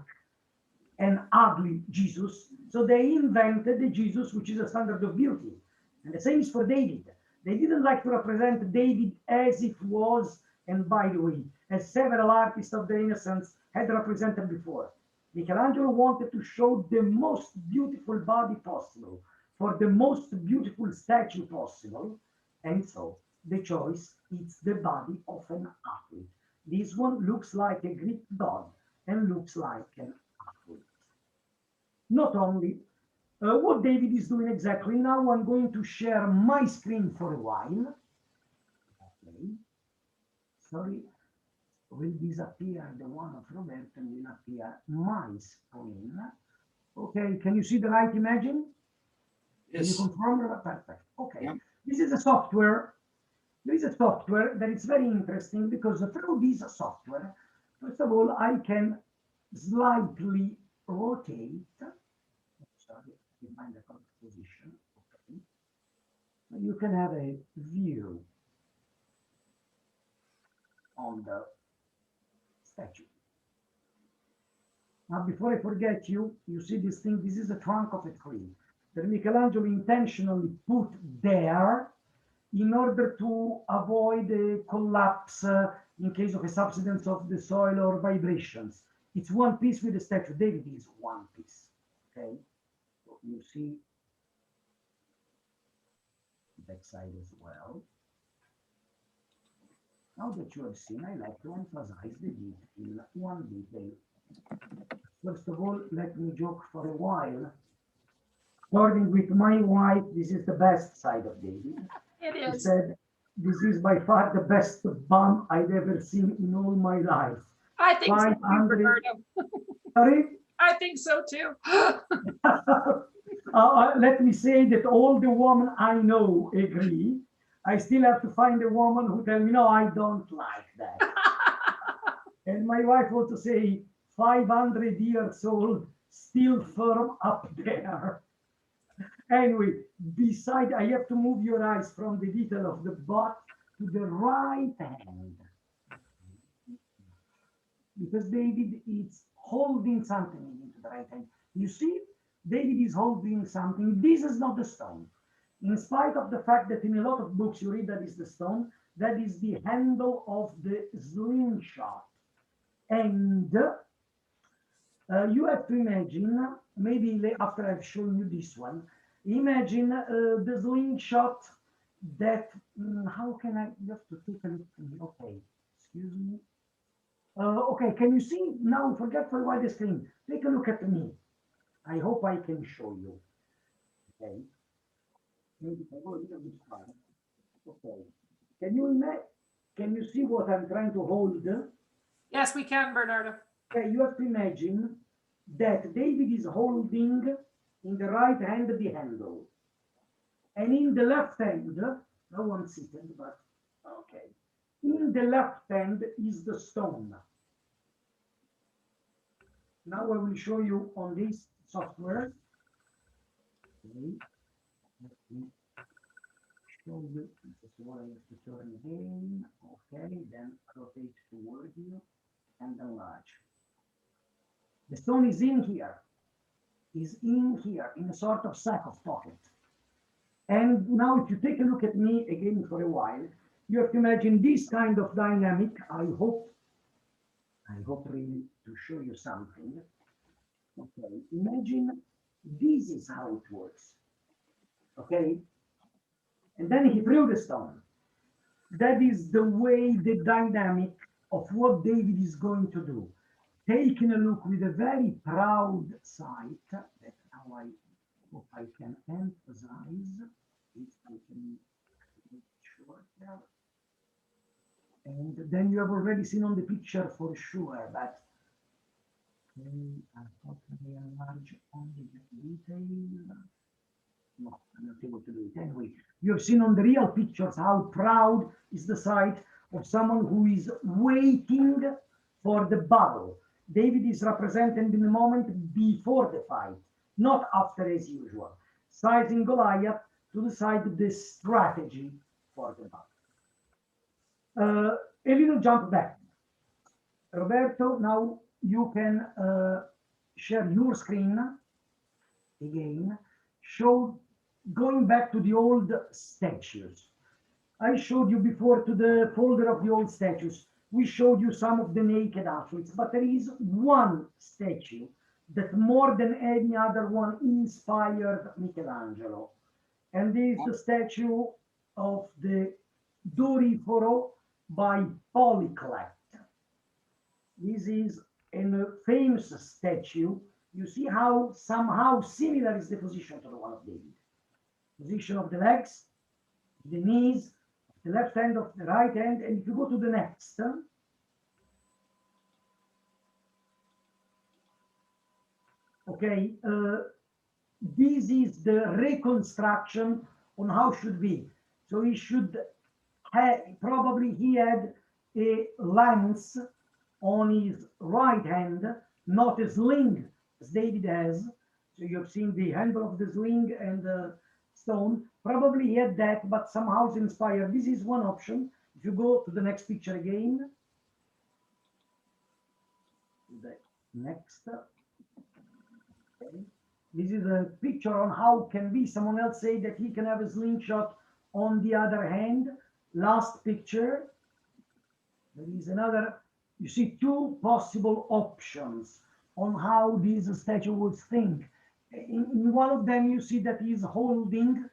Speaker 2: an ugly Jesus, so they invented the Jesus which is a standard of beauty. And the same is for David. They didn't like to represent David as it was, and by the way, as several artists of the Renaissance had represented before. Michelangelo wanted to show the most beautiful body possible for the most beautiful statue possible, and so the choice is the body of an athlete. This one looks like a Greek god and looks like an athlete. Not only what David is doing exactly now, I'm going to share my screen for a while. Okay. Sorry, will disappear the one of Roberto and will appear my screen. Okay, can you see the right image?
Speaker 4: Yes.
Speaker 2: Can you confirm? Perfect. Okay.
Speaker 4: Yeah.
Speaker 2: This is a software. There is a software that is very interesting because through this software, first of all, I can slightly rotate. Sorry, find the correct position. Okay. So you can have a view on the statue. Now, before I forget you, you see this thing, this is the trunk of a tree that Michelangelo intentionally put there in order to avoid a collapse in case of a subsidence of the soil or vibrations. It's one piece with the statue. David is one piece. Okay, so you see the backside as well. Now that you have seen, I like to emphasize the detail, one detail. First of all, let me joke for a while. Starting with my wife, this is the best side of David.
Speaker 1: It
Speaker 2: She
Speaker 1: is.
Speaker 2: said, this is by far the best bum I've ever seen in all my life.
Speaker 1: I think so too,
Speaker 2: 500
Speaker 1: Bernardo.
Speaker 2: Sorry?
Speaker 1: I think so too.
Speaker 2: Let me say that all the women I know agree. I still have to find a woman who tell me, no, I don't like that. And my wife also say, 500 years old, still firm up there. Anyway, beside, I have to move your eyes from the detail of the butt to the right hand. Because David is holding something into the right hand. You see, David is holding something. This is not the stone. In spite of the fact that in a lot of books you read that is the stone, that is the handle of the slingshot. And you have to imagine, maybe after I've shown you this one, imagine the slingshot that, how can I, you have to take a look, okay, excuse me. Okay, can you see, now forget for a while the screen, take a look at me. I hope I can show you, okay. Maybe I go a little bit far. Okay, can you see what I'm trying to hold?
Speaker 1: Yes, we can, Bernardo.
Speaker 2: Okay, you have to imagine that David is holding in the right hand the handle, and in the left hand, no one sitting, but okay, in the left hand is the stone. Now I will show you on this software. Okay. Let me show you. This is what I have to turn again. Okay, then rotate toward you and enlarge. The stone is in here, in a sort of sack of pocket. And now if you take a look at me again for a while, you have to imagine this kind of dynamic. I hope really to show you something. Okay, imagine This is how it works. Okay? And then he threw the stone. That is the way, the dynamic of what David is going to do. Taking a look with a very proud sight, that now I hope I can emphasize, if I can make it shorter. And then you have already seen on the picture for sure, but unfortunately enlarge only the detail. No, I'm not able to do it. Anyway, you have seen on the real pictures how proud is the sight of someone who is waiting for the battle. David is represented in the moment before the fight, not after as usual. Sizing Goliath to decide the strategy for the battle. A little jump back. Roberto, now you can share your screen again. Show, going back to the old statues. I showed you before to the folder of the old statues. We showed you some of the naked athletes, but there is one statue that more than any other one inspired Michelangelo. And this is the statue of the Doriforo by Polyclet. This is a famous statue. You see how somehow similar is the position to the one of David. Position of the legs, the knees, the left hand of the right hand. And if you go to the next, okay, this is the reconstruction on how should be. So he should have, probably he had a lance on his right hand, not a sling as David has. So you've seen the handle of the sling and the stone. Probably he had that, but somehow it's inspired. This is one option. If you go to the next picture again, the next. Okay. This is a picture on how can be. Someone else say that he can have a slingshot on the other hand. Last picture. There is another. You see two possible options on how this statue would think. In one of them, you see that he's holding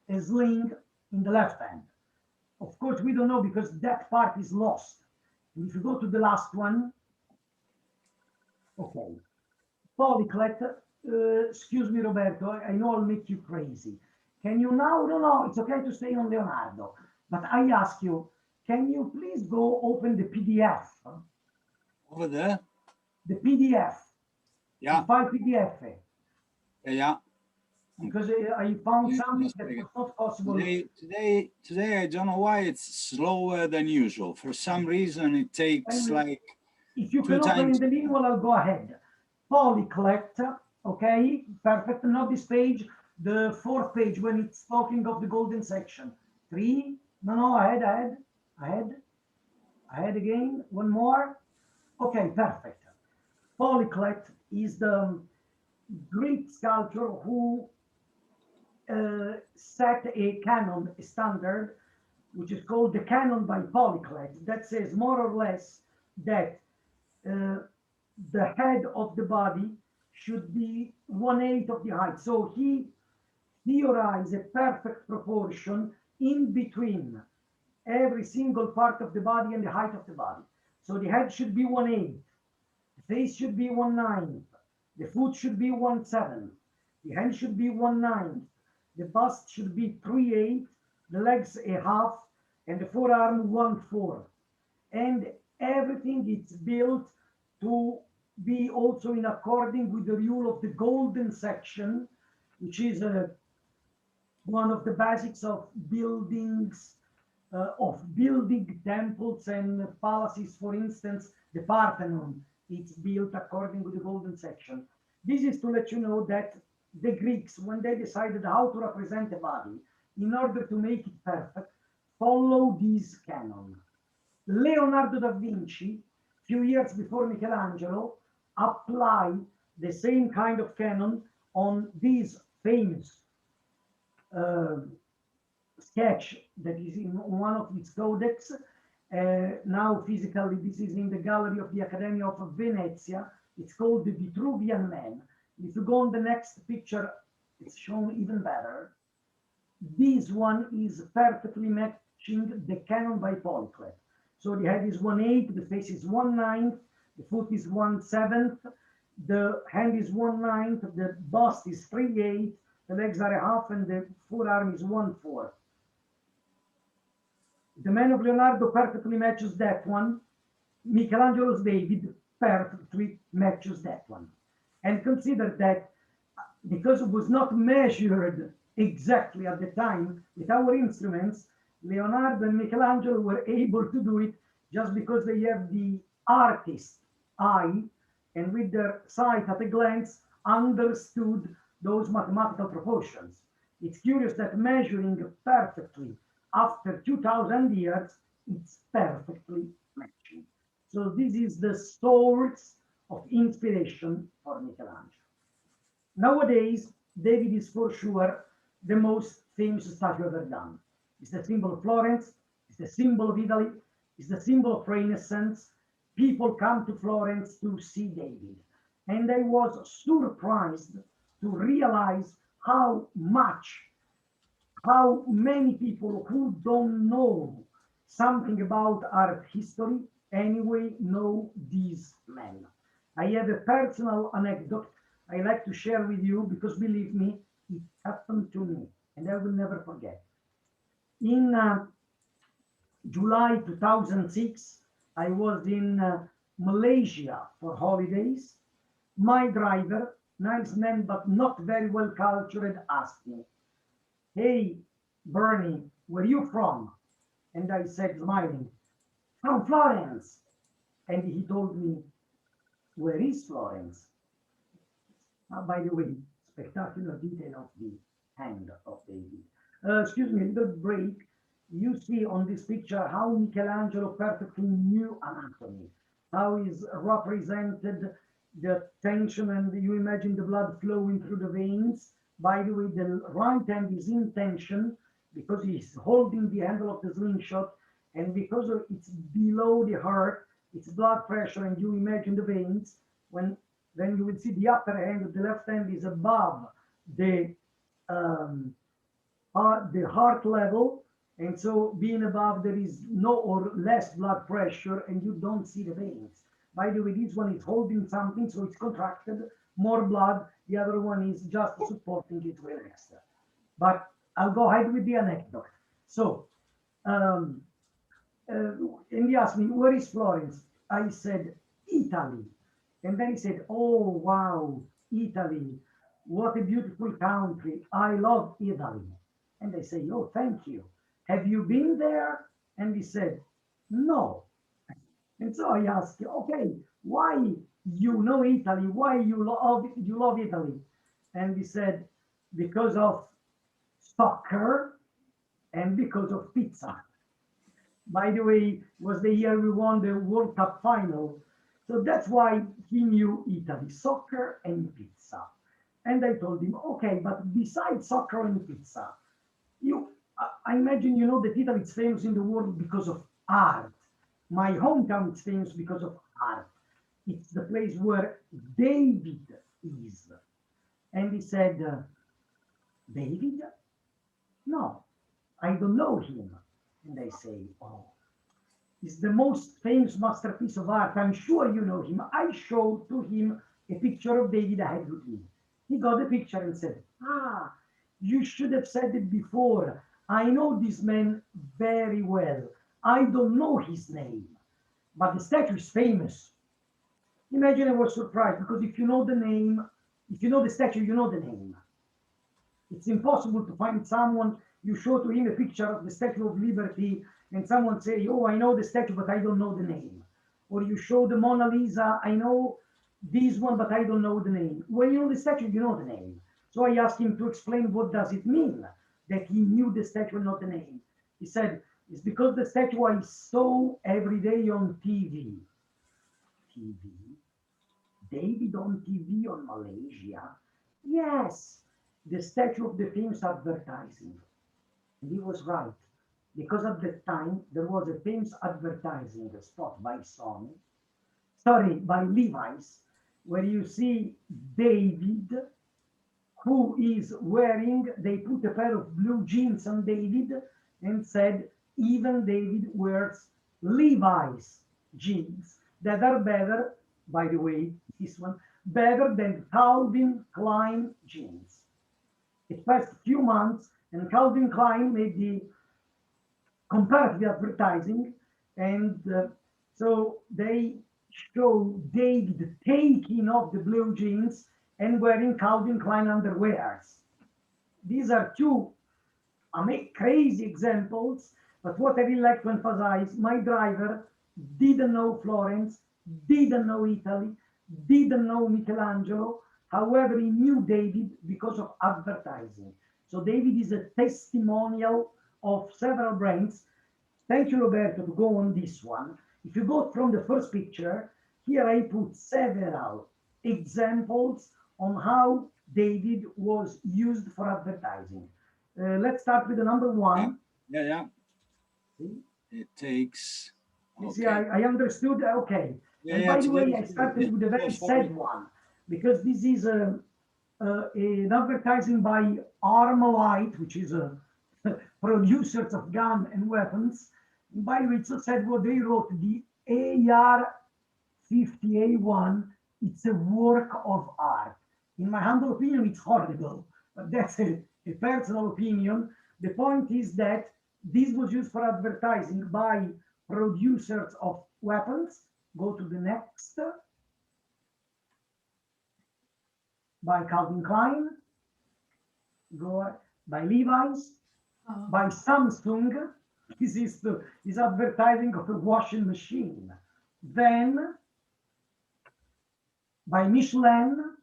Speaker 2: a sling in the left hand. Of course, we don't know because that part is lost. And if you go to the last one, okay. Polyclet, excuse me, Roberto, I know I'll make you crazy. Can you now, no, it's okay to stay on Leonardo, but I ask you, can you please go open the PDF?
Speaker 4: Over there?
Speaker 2: The PDF.
Speaker 4: Yeah.
Speaker 2: The file PDF.
Speaker 4: Yeah.
Speaker 2: Because I found
Speaker 4: Yeah,
Speaker 2: something
Speaker 4: just a
Speaker 2: that
Speaker 4: second.
Speaker 2: was not possible.
Speaker 4: Today, I don't know why it's slower than usual. For some reason, it takes
Speaker 2: Anyway,
Speaker 4: like
Speaker 2: if you
Speaker 4: 2
Speaker 2: can open in
Speaker 4: times.
Speaker 2: the manual, I'll go ahead. Polyclet, okay, perfect. Not this page, the fourth page when it's talking of the golden section. 3, no, ahead again, one more. Okay, perfect. Polyclet is the Greek sculptor who set a canon, a standard, which is called the canon by Polyclet, that says more or less that the head of the body should be 1/8 of the height. So he theorized a perfect proportion in between every single part of the body and the height of the body. So the head should be 1/8, the face should be 1/9, the foot should be 1/7, the hand should be 1/9, the bust should be 3/8, the legs a half, and the forearm 1/4. And everything is built to be also in according with the rule of the golden section, which is one of the basics of buildings, of building temples and palaces. For instance, the Parthenon, it's built according to the golden section. This is to let you know that the Greeks, when they decided how to represent a body, in order to make it perfect, follow this canon. Leonardo da Vinci, few years before Michelangelo, applied the same kind of canon on this famous sketch that is in one of its codex. Now, physically, this is in the gallery of the Academy of Venezia. It's called the Vitruvian Man. If you go on the next picture, it's shown even better. This one is perfectly matching the canon by Polyclet. So the head is 1/8, the face is 1/9, the foot is 1/7, the hand is 1/9, the bust is 3/8, the legs are 1/2, and the forearm is 1/4. The Man of Leonardo perfectly matches that one. Michelangelo's David perfectly matches that one. And consider that because it was not measured exactly at the time with our instruments, Leonardo and Michelangelo were able to do it just because they have the artist's eye, and with their sight at a glance understood those mathematical proportions. It's curious that measuring perfectly after 2000 years, it's perfectly matching. So this is the source of inspiration for Michelangelo. Nowadays, David is for sure the most famous statue ever done. It's the symbol of Florence, it's the symbol of Italy, it's the symbol of Renaissance. People come to Florence to see David. And I was surprised to realize how many people who don't know something about art history anyway know this man. I have a personal anecdote I like to share with you because believe me, it happened to me and I will never forget. In July 2006, I was in Malaysia for holidays. My driver, nice man but not very well cultured, asked me, "Hey, Bernie, where you from?" And I said, smiling, "From Florence." And he told me, "Where is Florence?" By the way, spectacular detail of the hand of David. Excuse me, a little break. You see on this picture how Michelangelo perfectly knew anatomy, how is represented the tension, and you imagine the blood flowing through the veins. By the way, the right hand is in tension because he's holding the handle of the slingshot, and because it's below the heart, it's blood pressure, and you imagine the veins. Then you will see the upper hand of the left hand is above the heart level, and so being above, there is no or less blood pressure, and you don't see the veins. By the way, this one is holding something, so it's contracted, more blood. The other one is just supporting it relaxed. But I'll go ahead with the anecdote. So, and he asked me, "Where is Florence?" I said, "Italy." And then he said, "Oh, wow, Italy. What a beautiful country. I love Italy." And I say, "Oh, thank you. Have you been there?" And he said, "No." And so I asked, "Okay, why you know Italy? Why you love Italy?" And he said, "Because of soccer and because of pizza." By the way, was the year we won the World Cup final. So that's why he knew Italy, soccer and pizza. And I told him, "Okay, but besides soccer and pizza, I imagine you know that Italy is famous in the world because of art. My hometown is famous because of art. It's the place where David is." And he said, "David? No, I don't know him." And I say, "Oh, he's the most famous masterpiece of art. I'm sure you know him." I showed to him a picture of David I had with me. He got the picture and said, "Ah, you should have said it before. I know this man very well. I don't know his name, but the statue is famous." Imagine I was surprised because if you know the name, if you know the statue, you know the name. It's impossible to find someone, you show to him a picture of the Statue of Liberty and someone say, "Oh, I know the statue, but I don't know the name." Or you show the Mona Lisa, "I know this one, but I don't know the name." When you know the statue, you know the name. So I asked him to explain what does it mean that he knew the statue and not the name. He said, "It's because the statue I saw every day on TV." TV? David on TV on Malaysia? Yes, the statue of the famous advertising. And he was right, because at the time there was a famous advertising spot by Sony, sorry, by Levi's, where you see David, who is wearing, they put a pair of blue jeans on David and said, even David wears Levi's jeans that are better, by the way, this one, better than Calvin Klein jeans. It passed a few months and Calvin Klein made the comparative advertising, and so they show David taking off the blue jeans and wearing Calvin Klein underwears. These are two crazy examples, but what I really like to emphasize, my driver didn't know Florence, didn't know Italy, didn't know Michelangelo. However, he knew David because of advertising. So David is a testimonial of several brands. Thank you, Roberto, to go on this one. If you go from the first picture, here I put several examples on how David was used for advertising. Let's start with the number one.
Speaker 4: Yeah. It takes.
Speaker 2: You see, I understood. Okay.
Speaker 4: Yeah,
Speaker 2: and by the way, I started with a very sad one because this is an advertising by Armalite, which is a producers of gun and weapons. And by the way, it's so sad what they wrote. The AR-50A1, it's a work of art. In my humble opinion, it's horrible, but that's a personal opinion. The point is that this was used for advertising by producers of weapons. Go to the next. By Calvin Klein. Go by Levi's. By Samsung. This is advertising of a washing machine. Then by Michelin.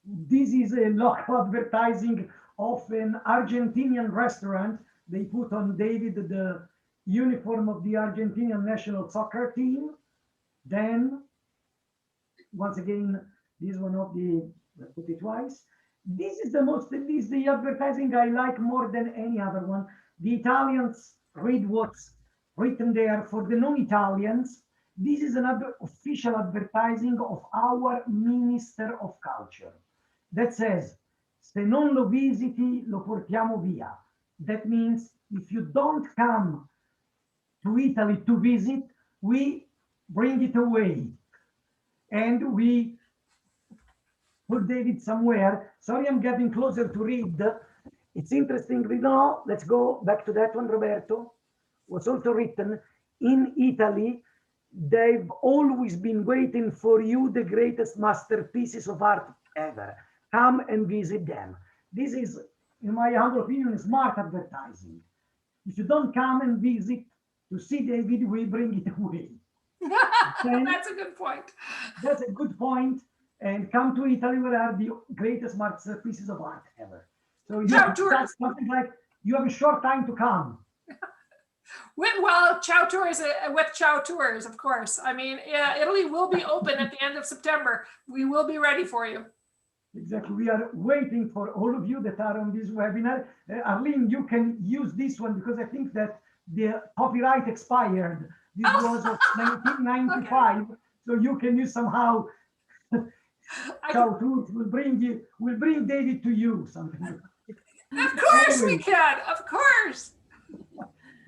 Speaker 2: This is a local advertising of an Argentinian restaurant. They put on David the uniform of the Argentinian national soccer team. Then, once again, this one of the, put it twice. This is the advertising I like more than any other one. The Italians read what's written there. For the non-Italians, this is another official advertising of our Minister of Culture. That says, se non lo visiti, lo portiamo via. That means if you don't come to Italy to visit, we bring it away. And we put David somewhere. Sorry, I'm getting closer to read. It's interesting. No, let's go back to that one, Roberto. Was also written, in Italy, they've always been waiting for you, the greatest masterpieces of art ever. Come and visit them. This is, in my humble opinion, smart advertising. If you don't come and visit to see David, we bring it away.
Speaker 1: That's a good point.
Speaker 2: That's a good point. And come to Italy, where are the greatest masterpieces of art ever. So you have something like, you have a short time to come.
Speaker 1: Well, Ciao Tours, with Ciao Tours, of course. I mean, yeah, Italy will be open at the end of September. We will be ready for you.
Speaker 2: Exactly. We are waiting for all of you that are on this webinar. Arlene, you can use this one because I think that the copyright expired. This was of 1995, okay. So you can use somehow. Ciao Tours will bring David to you. Something.
Speaker 1: Of course we can. Of course.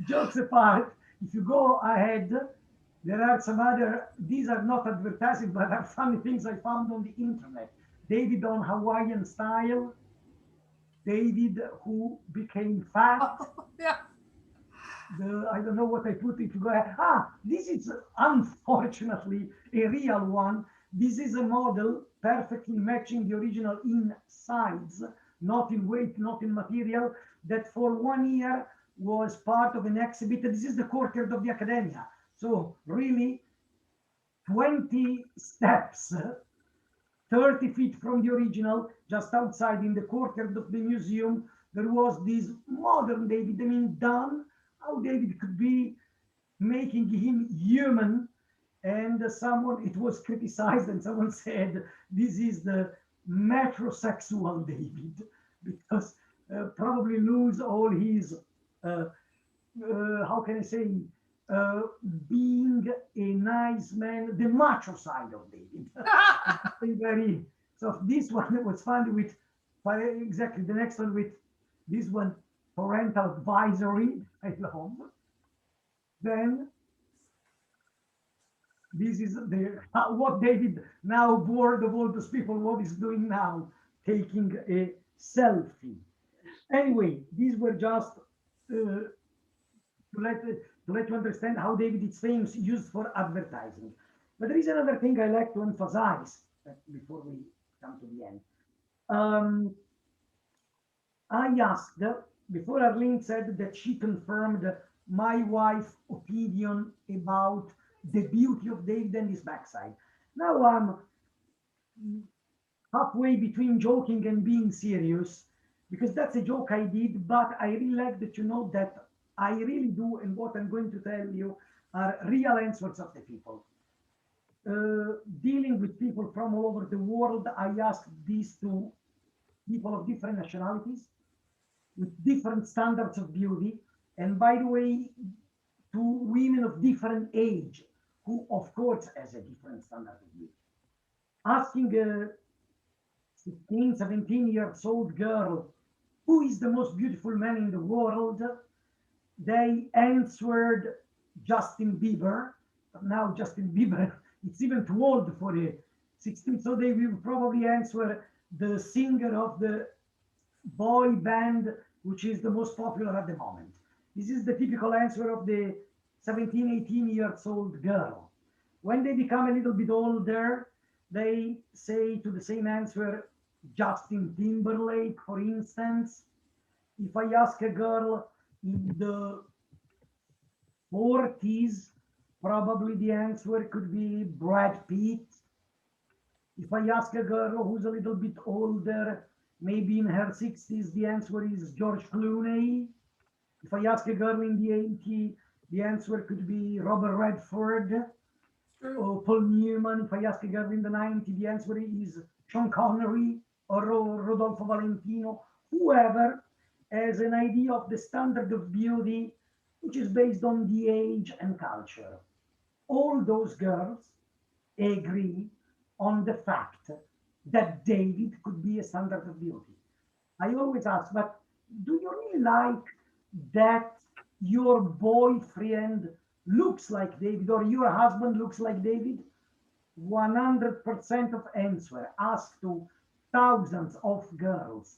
Speaker 2: Jokes apart, if you go ahead, there are some other. These are not advertising, but are funny things I found on the internet. David on Hawaiian style, David who became fat.
Speaker 1: Oh, yeah.
Speaker 2: I don't know what I put if you go ahead. This is unfortunately a real one. This is a model perfectly matching the original in size, not in weight, not in material, that for 1 year was part of an exhibit. This is the courtyard of the Accademia. So really 20 steps, 30 feet from the original, just outside in the courtyard of the museum, there was this modern David. I mean, done, how David could be, making him human. And it was criticized, and someone said, this is the metrosexual David, because probably lose all his, how can I say, being a nice man, the macho side of David. Very, so this one was funny with exactly the next one with this one, parental advisory. I love. Then this is the what David now bored of all those people. What is doing now? Taking a selfie. Anyway, these were just to let you understand how David is famous used for advertising. But there is another thing I like to emphasize before we come to the end. I asked, before Arlene said that she confirmed my wife's opinion about the beauty of David and his backside. Now I'm halfway between joking and being serious, because that's a joke I did, but I really like that you know that I really do, and what I'm going to tell you are real answers of the people. Dealing with people from all over the world, I asked these to people of different nationalities, with different standards of beauty, and by the way, to women of different age, who of course has a different standard of beauty. Asking a 16, 17 years old girl, who is the most beautiful man in the world? They answered Justin Bieber. But now Justin Bieber, it's even too old for a 16, so they will probably answer the singer of the boy band, which is the most popular at the moment. This is the typical answer of the 17, 18 years old girl. When they become a little bit older, they say to the same answer, Justin Timberlake, for instance. If I ask a girl in the 40s, probably the answer could be Brad Pitt. If I ask a girl who's a little bit older, maybe in her 60s, the answer is George Clooney. If I ask a girl in the 80s, the answer could be Robert Redford or Paul Newman. If I ask a girl in the 90s, the answer is Sean Connery or Rodolfo Valentino, whoever has an idea of the standard of beauty, which is based on the age and culture. All those girls agree on the fact that David could be a standard of beauty. I always ask, but do you really like that your boyfriend looks like David or your husband looks like David? 100% of answer asked to thousands of girls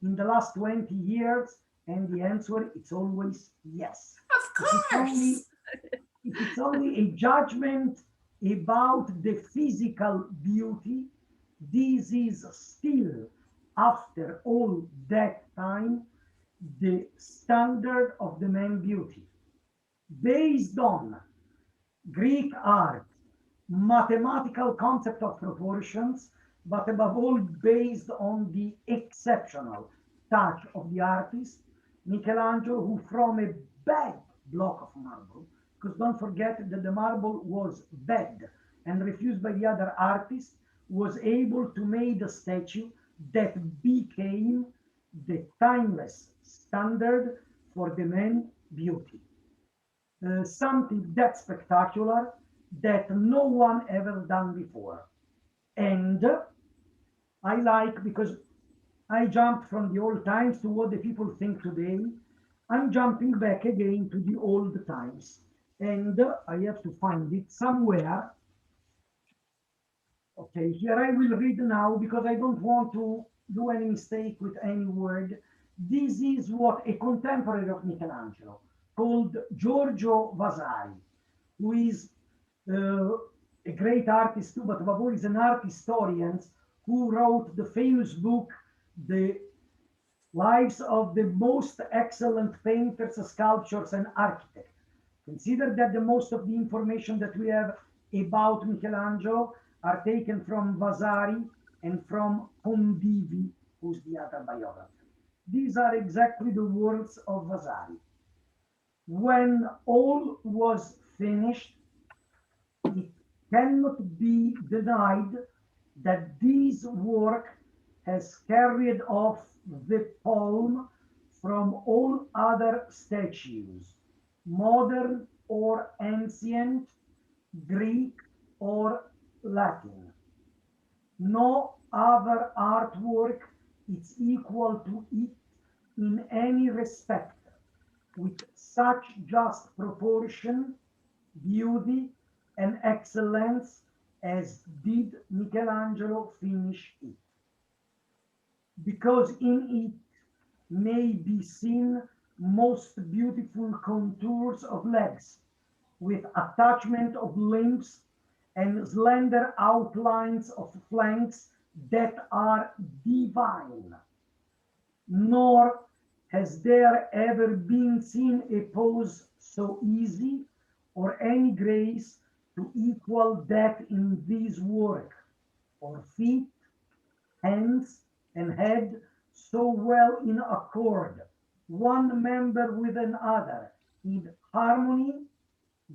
Speaker 2: in the last 20 years, and the answer is always yes.
Speaker 1: Of course.
Speaker 2: If it's only a judgment about the physical beauty, this is still, after all that time, the standard of the man beauty. Based on Greek art, mathematical concept of proportions, but above all based on the exceptional touch of the artist, Michelangelo, who from a bad block of marble, because don't forget that the marble was bad and refused by the other artists, was able to make a statue that became the timeless standard for the man beauty. Something that spectacular that no one ever done before. And I like, because I jumped from the old times to what the people think today, I'm jumping back again to the old times. And I have to find it somewhere. Okay, here I will read now because I don't want to do any mistake with any word. This is what a contemporary of Michelangelo called Giorgio Vasari, who is a great artist too, but above all is an art historian who wrote the famous book, The Lives of the Most Excellent Painters, Sculptors, and Architects. Consider that the most of the information that we have about Michelangelo are taken from Vasari and from Condivi, who's the other biographer. These are exactly the words of Vasari. When all was finished, it cannot be denied that this work has carried off the palm from all other statues, modern or ancient, Greek or Latin. No other artwork is equal to it in any respect, with such just proportion, beauty, and excellence as did Michelangelo finish it. Because in it may be seen most beautiful contours of legs, with attachment of limbs and slender outlines of flanks that are divine. Nor has there ever been seen a pose so easy or any grace to equal that in this work, or feet, hands, and head so well in accord, one member with another, in harmony,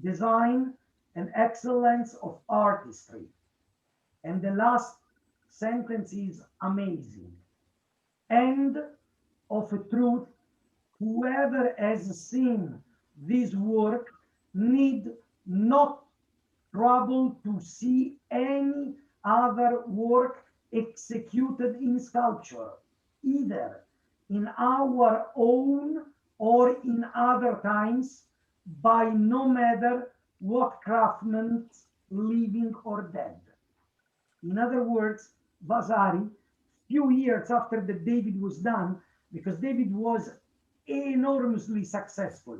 Speaker 2: design, and excellence of artistry. And the last sentence is amazing. And of a truth, whoever has seen this work need not trouble to see any other work executed in sculpture, either in our own or in other times, by no matter what craftsmen, living or dead. In other words, Vasari, few years after the David was done, because David was enormously successful,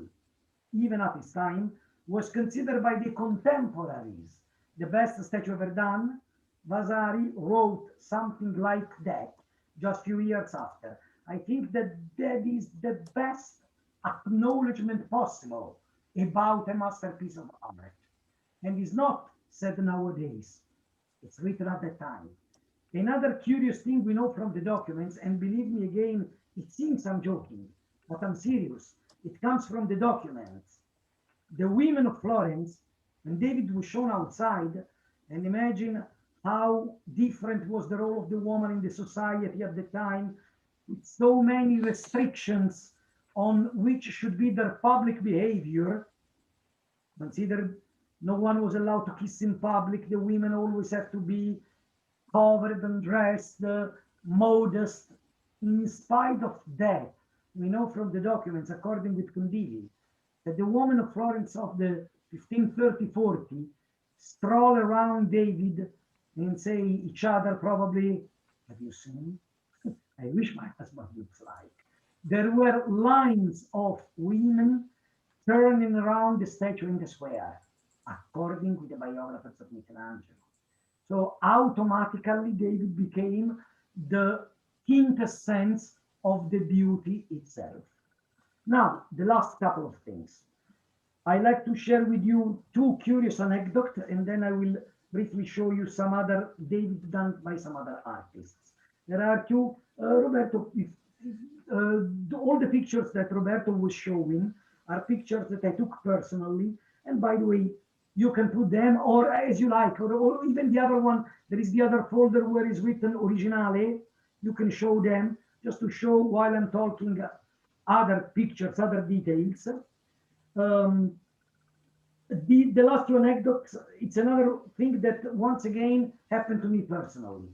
Speaker 2: even at his time, was considered by the contemporaries the best statue ever done. Vasari wrote something like that just few years after. I think that that is the best acknowledgement possible about a masterpiece of art, and is not said nowadays. It's written at that time. Another curious thing we know from the documents, and believe me again, it seems I'm joking, but I'm serious. It comes from the documents. The women of Florence, when David was shown outside, and imagine how different was the role of the woman in the society at the time, with so many restrictions on which should be their public behavior. Consider no one was allowed to kiss in public. The women always have to be covered and dressed, modest. In spite of that, we know from the documents, according with Condivi, that the women of Florence of the 1530-40 stroll around David and say each other probably, have you seen? I wish my husband looks like. There were lines of women turning around the statue in the square, according to the biographers of Michelangelo. So automatically David became the quintessence of the beauty itself. Now, the last couple of things. I like to share with you two curious anecdotes, and then I will briefly show you some other David done by some other artists. There are two, Roberto, all the pictures that Roberto was showing are pictures that I took personally. And by the way, you can put them or as you like, or even the other one, there is the other folder where is written Originale. You can show them just to show while I'm talking other pictures, other details. The last two anecdotes, it's another thing that once again happened to me personally.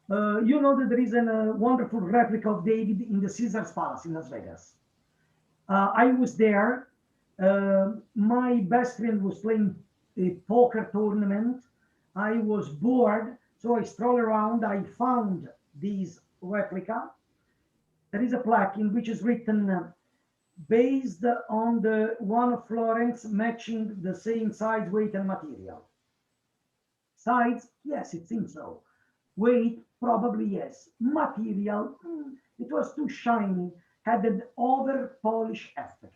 Speaker 2: You know that there is a wonderful replica of David in the Caesar's Palace in Las Vegas. I was there. My best friend was playing a poker tournament. I was bored, so I strolled around. I found this replica. There is a plaque in which is written, based on the one of Florence, matching the same size, weight, and material. Size, yes, it seems so. Weight, probably yes. Material, it was too shiny, had an over polish effect.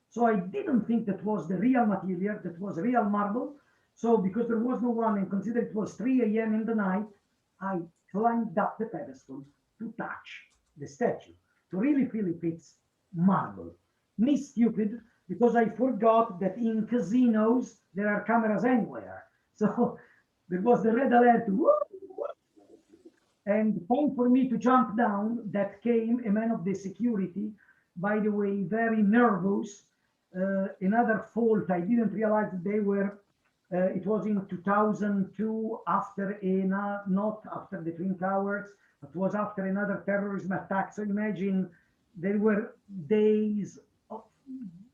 Speaker 2: So I didn't think that was the real material, that was real marble. So because there was no one, and consider it was 3 a.m. in the night, I climbed up the pedestal to touch the statue, to really feel if it's marble. Me stupid, because I forgot that in casinos, there are cameras anywhere. So there was the red alert, whoop, whoop. And time for me to jump down, that came a man of the security, by the way, very nervous, another fault. I didn't realize that they were, it was in 2002 after not after the Twin Towers, it was after another terrorism attack. So imagine there were days of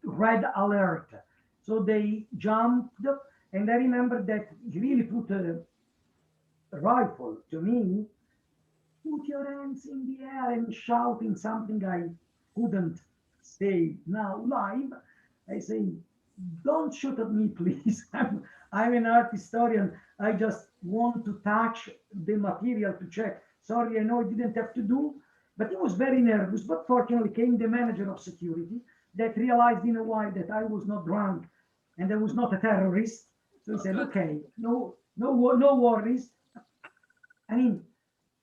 Speaker 2: red alert. So they jumped, and I remember that he really put a rifle to me, put your hands in the air and shouting something I couldn't say now live. I say, don't shoot at me, please. I'm an art historian. I just want to touch the material to check. Sorry, I know I didn't have to do, but he was very nervous. But fortunately came the manager of security that realized in a while that I was not drunk and I was not a terrorist. So he said, okay, no worries. I mean,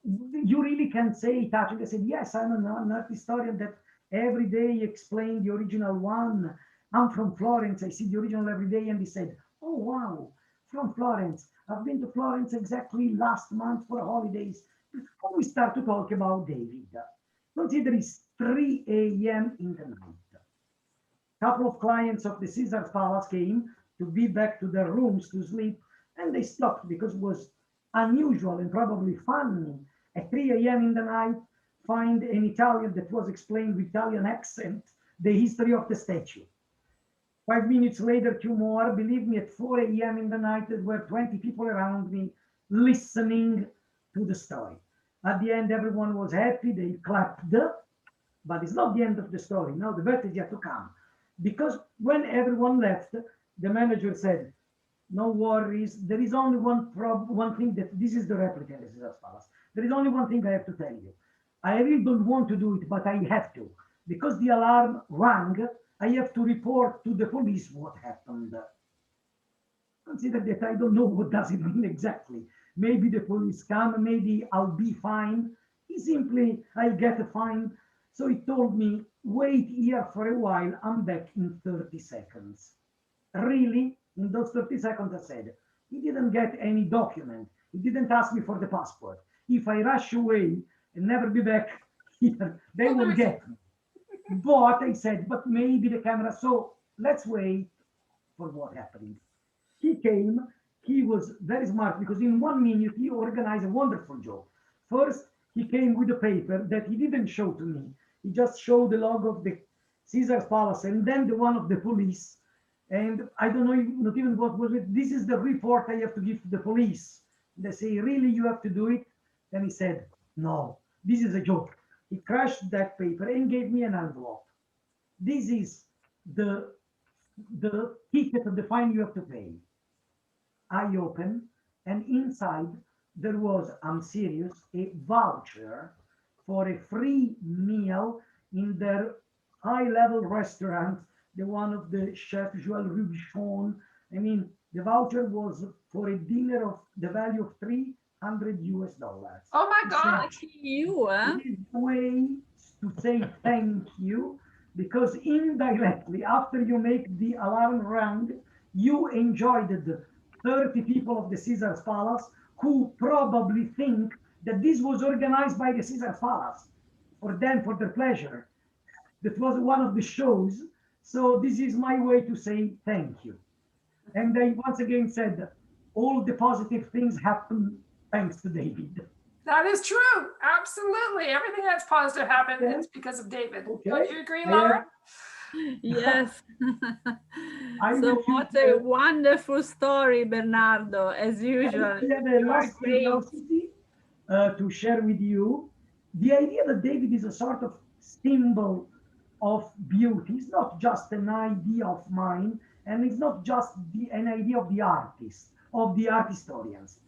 Speaker 2: you really can say touching. I said, yes, I'm an art historian that every day explain the original one. I'm from Florence. I see the original every day. And he said, oh, wow, from Florence. I've been to Florence exactly last month for holidays. Before we start to talk about David, consider it's 3 a.m. in the night. A couple of clients of the Caesar's Palace came to be back to their rooms to sleep, and they stopped because it was unusual and probably funny at 3 a.m. in the night, find an Italian that was explained with Italian accent, the history of the statue. 5 minutes later, 2 more, believe me, at 4 a.m. in the night, there were 20 people around me listening to the story. At the end, everyone was happy, they clapped, but it's not the end of the story. Now the best is yet to come. Because when everyone left, the manager said, no worries, there is only one thing that this is the replica of the Caesar's Palace. There is only one thing I have to tell you. I really don't want to do it, but I have to. Because the alarm rang, I have to report to the police what happened. Consider that I don't know what does it mean exactly. Maybe the police come, maybe I'll be fine. I'll get a fine. So he told me, wait here for a while, I'm back in 30 seconds. Really? In those 30 seconds, I said, he didn't get any document. He didn't ask me for the passport. If I rush away and never be back here, they will get me. But I said, but maybe the camera. So let's wait for what happened. He came. He was very smart because in 1 minute, he organized a wonderful job. First, he came with a paper that he didn't show to me. He just showed the logo of the Caesar's Palace and then the one of the police. And I don't know, not even what was it. This is the report I have to give to the police. They say, really, you have to do it? Then he said, no, this is a joke. He crushed that paper and gave me an envelope. This is the ticket of the fine you have to pay. I opened, and inside there was, I'm serious, a voucher for a free meal in their high-level restaurant, the one of the chef Joël Rubichon. I mean, the voucher was for a dinner of the value of $300 US.
Speaker 1: Oh my God!
Speaker 5: You, huh?
Speaker 2: It is a way to say thank you, because indirectly, after you make the alarm ring, you enjoyed the 30 people of the Caesar's Palace who probably think that this was organized by the Caesar's Palace for them, for their pleasure. That was one of the shows. So this is my way to say thank you. And I once again said, all the positive things happen thanks to David.
Speaker 1: That is true. Absolutely. Everything that's positive happened is because of David.
Speaker 2: Okay.
Speaker 1: Don't you agree, Laura?
Speaker 5: Yes.
Speaker 2: I
Speaker 5: So
Speaker 2: will
Speaker 5: what
Speaker 2: choose,
Speaker 5: a wonderful story, Bernardo, as usual.
Speaker 2: I have a last
Speaker 5: great.
Speaker 2: curiosity to share with you. The idea that David is a sort of symbol of beauty is not just an idea of mine, and it's not just an idea of the artists, of the art historians.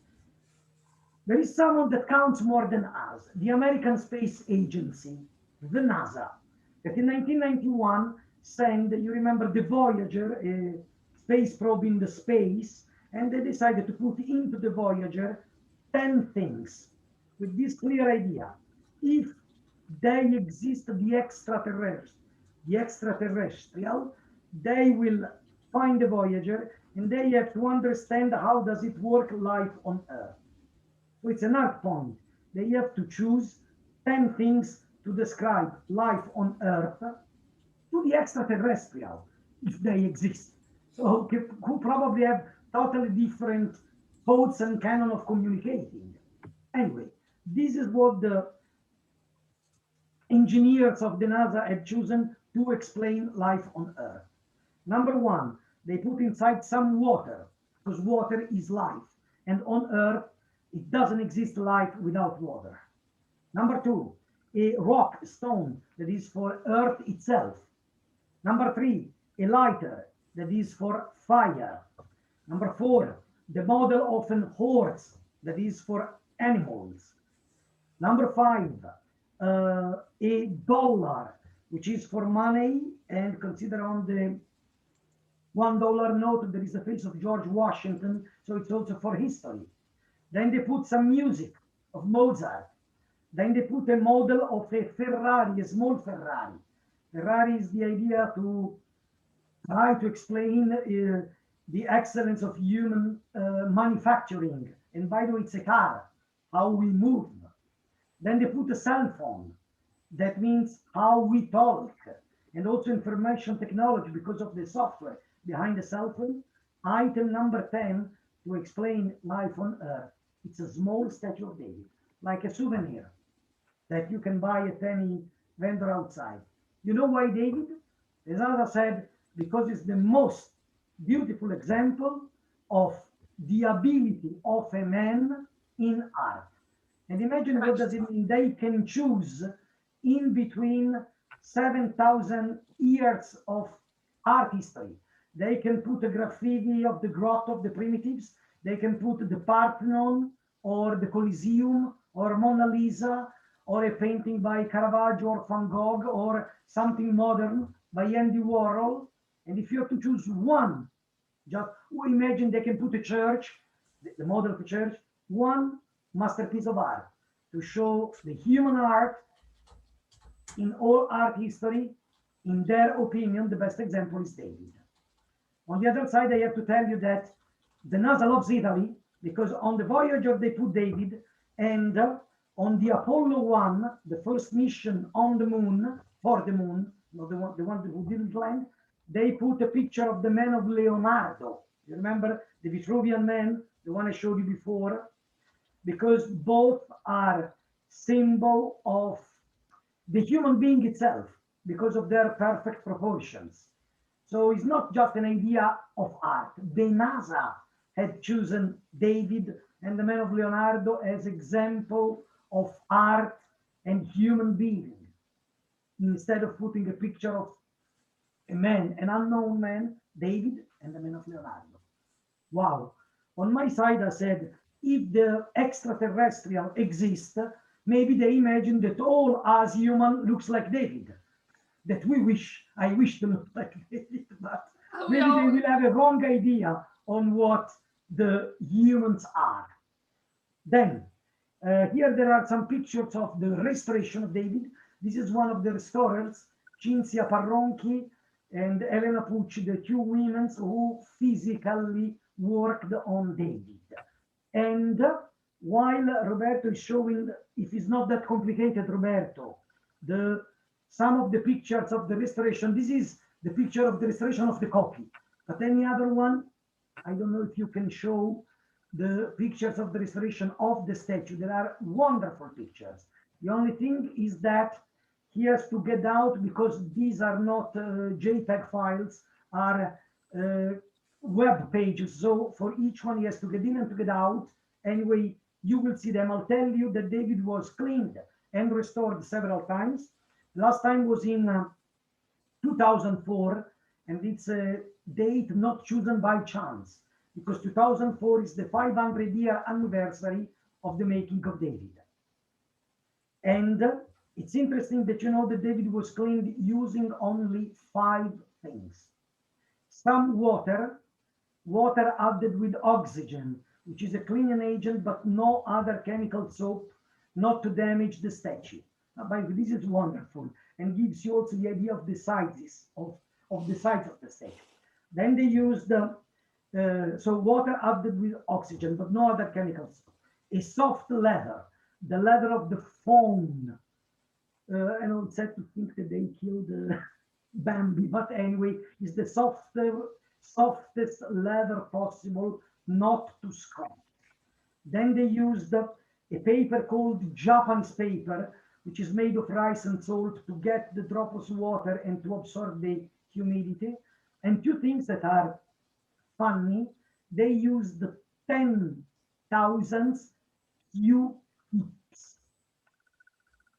Speaker 2: There is someone that counts more than us, the American Space Agency, the NASA, that in 1991 sent, you remember, the Voyager, a space probe in the space, and they decided to put into the Voyager 10 things with this clear idea. If they exist, the extraterrestrial, they will find the Voyager, and they have to understand how does it work life on Earth. So it's an art point. They have to choose 10 things to describe life on Earth to the extraterrestrial. if they exist. So who probably have totally different codes and canon of communicating. Anyway, this is what the engineers of the NASA have chosen to explain life on Earth. Number one, they put inside some water, because water is life. And on Earth, it doesn't exist life without water. Number two, a rock, a stone, that is for Earth itself. Number three, a lighter, that is for fire. Number four, the model of an horse, that is for animals. Number five, a dollar, which is for money, and consider on the $1 note there is a face of George Washington, so it's also for history. Then they put some music of Mozart. Then they put a model of a Ferrari, a small Ferrari. Ferrari is the idea to try to explain the excellence of human manufacturing. And by the way, it's a car, how we move. Then they put a cell phone. That means how we talk. And also information technology because of the software behind the cell phone. Item number 10 to explain life on Earth. It's a small statue of David, like a souvenir that you can buy at any vendor outside. You know why David? As Ada said, because it's the most beautiful example of the ability of a man in art. And imagine what does it mean? They can choose in between 7,000 years of art history. They can put a graffiti of the grotto of the primitives. They can put the Parthenon or the Colosseum or Mona Lisa or a painting by Caravaggio or Van Gogh or something modern by Andy Warhol. And if you have to choose one, just imagine they can put a church, the model of a church, one masterpiece of art to show the human art in all art history. In their opinion, the best example is David. On the other side, I have to tell you that the NASA loves Italy because on the Voyager they put David, and on the Apollo 1, the first mission on the moon, for the moon, not the one who didn't land, they put a picture of the Man of Leonardo. You remember the Vitruvian Man, the one I showed you before? Because both are symbol of the human being itself because of their perfect proportions. So it's not just an idea of art. The NASA had chosen David and the Man of Leonardo as example of art and human being, instead of putting a picture of a man, an unknown man, David and the Man of Leonardo. Wow. On my side, I said, if the extraterrestrial exists, maybe they imagine that all us human looks like David. That I wish to look like David, but maybe they will have a wrong idea on what the humans are. Then, here there are some pictures of the restoration of David. This is one of the restorers, Cinzia Parronchi and Elena Pucci, the two women who physically worked on David. And while Roberto is showing, if it's not that complicated, Roberto, some of the pictures of the restoration, this is the picture of the restoration of the copy. But any other one, I don't know if you can show the pictures of the restoration of the statue. There are wonderful pictures. The only thing is that he has to get out because these are not JPEG files, are web pages. So for each one, he has to get in and to get out. Anyway, you will see them. I'll tell you that David was cleaned and restored several times. Last time was in 2004, and it's a date not chosen by chance, because 2004 is the 500-year anniversary of the making of David. And it's interesting that you know that David was cleaned using only 5 things. Some water added with oxygen, which is a cleaning agent, but no other chemical soap, not to damage the statue. By the way, this is wonderful and gives you also the idea of the sizes of the statue. Then they used so water added with oxygen, but no other chemicals. A soft leather, the leather of the fawn. And I'm sad to think that they killed Bambi, but anyway, is the softest leather possible, not to scratch. Then they used a paper called Japanese paper, which is made of rice and salt to get the dropless water and to absorb the humidity. And two things that are funny, they used 10,000 Q-tips,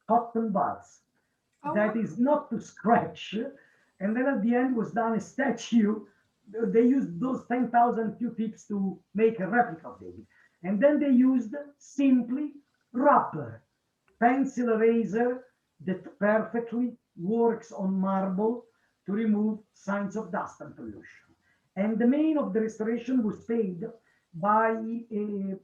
Speaker 2: cotton buds.
Speaker 1: Oh,
Speaker 2: That is not to scratch. And then at the end was done a statue. They used those 10,000 Q-tips to make a replica of David. And then they used simply rubber, pencil eraser that perfectly works on marble to remove signs of dust and pollution. And the main of the restoration was paid by a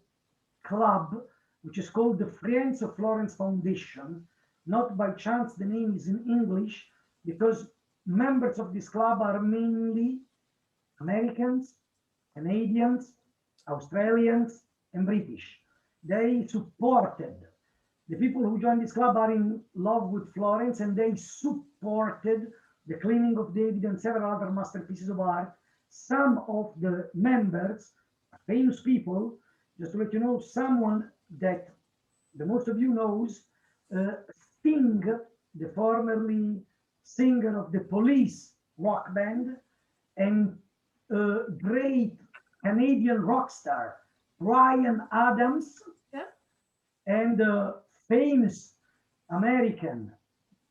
Speaker 2: club, which is called the Friends of Florence Foundation. Not by chance, the name is in English, because members of this club are mainly Americans, Canadians, Australians, and British. They supported, the people who joined this club are in love with Florence, and they supported the cleaning of David and several other masterpieces of art. Some of the members, famous people, just to let you know, someone that the most of you knows, Sting, the formerly singer of the Police rock band, and great Canadian rock star Bryan Adams,
Speaker 1: yeah.
Speaker 2: and famous American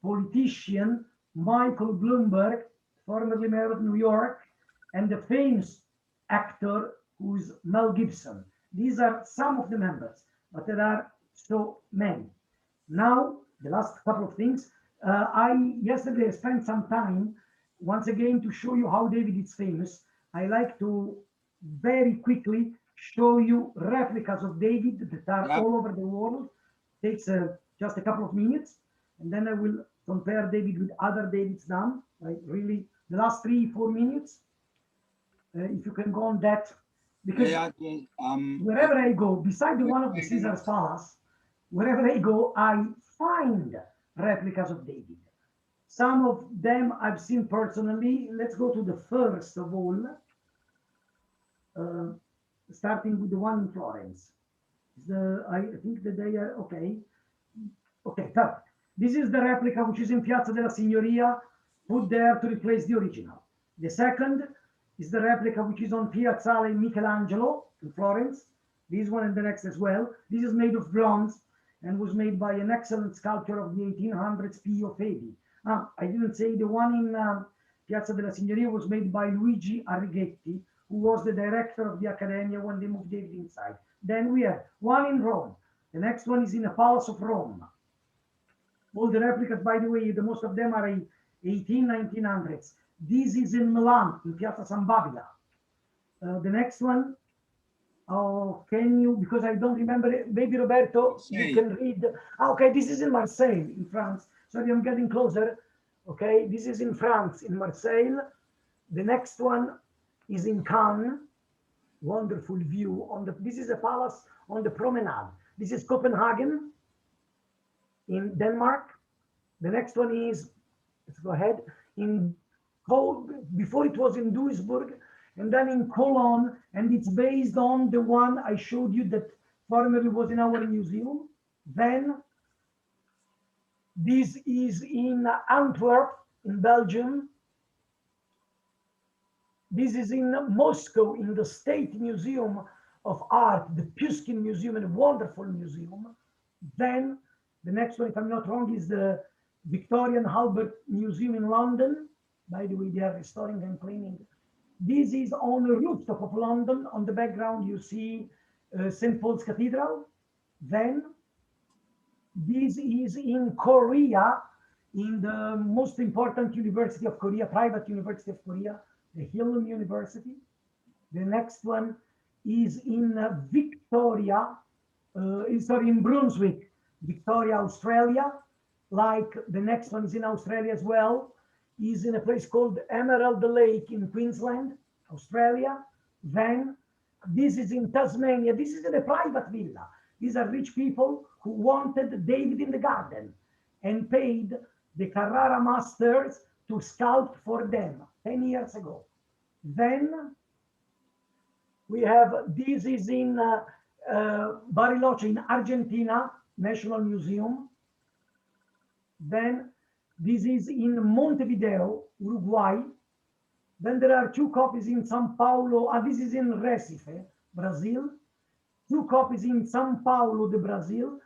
Speaker 2: politician Michael Bloomberg, formerly mayor of New York, and the famous actor who's Mel Gibson. These are some of the members, but there are so many. Now, the last couple of things. Yesterday I spent some time once again to show you how David is famous. I like to very quickly show you replicas of David that are all over the world. Takes just a couple of minutes, and then I will compare David with other Davids done. Like really, the last 3-4 minutes. If you can go on that, because wherever I go, beside the one of the Caesar's Palace, wherever I go, I find replicas of David. Some of them I've seen personally. Let's go to the first of all, starting with the one in Florence. I think that they are okay. Okay, perfect. This is the replica which is in Piazza della Signoria, put there to replace the original. The second is the replica which is on Piazzale Michelangelo in Florence. This one and the next as well. This is made of bronze and was made by an excellent sculptor of the 1800s, Pio Fedi. I didn't say the one in Piazza della Signoria was made by Luigi Arrighetti, who was the director of the Accademia when they moved David inside. Then we have one in Rome. The next one is in a palace of Rome. All the replicas, by the way, the most of them are in 1900s. This is in Milan, in Piazza San Babila. The next one, can you, because I don't remember it, maybe Roberto, you can read. Okay, this is in Marseille, in France. Sorry, I'm getting closer. Okay, this is in France, in Marseille. The next one is in Cannes. Wonderful view on the, this is a palace on the promenade. This is Copenhagen in Denmark. The next one is, let's go ahead, in before it was in Duisburg, and then in Cologne, and it's based on the one I showed you that formerly was in our museum. Then this is in Antwerp, in Belgium. This is in Moscow, in the State Museum of Art, the Pushkin Museum, and a wonderful museum. Then the next one, if I'm not wrong, is the Victorian Albert Museum in London. By the way, they are restoring and cleaning. This is on the rooftop of London. On the background, you see St. Paul's Cathedral. Then this is in Korea, in the most important university of Korea, private university of Korea, the Hillel University. The next one is in Victoria, in Brunswick, Victoria, Australia. Like the next one is in Australia as well, is in a place called Emerald Lake in Queensland, Australia. Then this is in Tasmania. This is in a private villa. These are rich people who wanted David in the garden and paid the Carrara masters to sculpt for them 10 years ago. Then we have, this is in Bariloche in Argentina, National Museum. Then this is in Montevideo, Uruguay. Then there are 2 copies in Sao Paulo. This is in Recife, Brazil. 2 copies in Sao Paulo, de Brazil.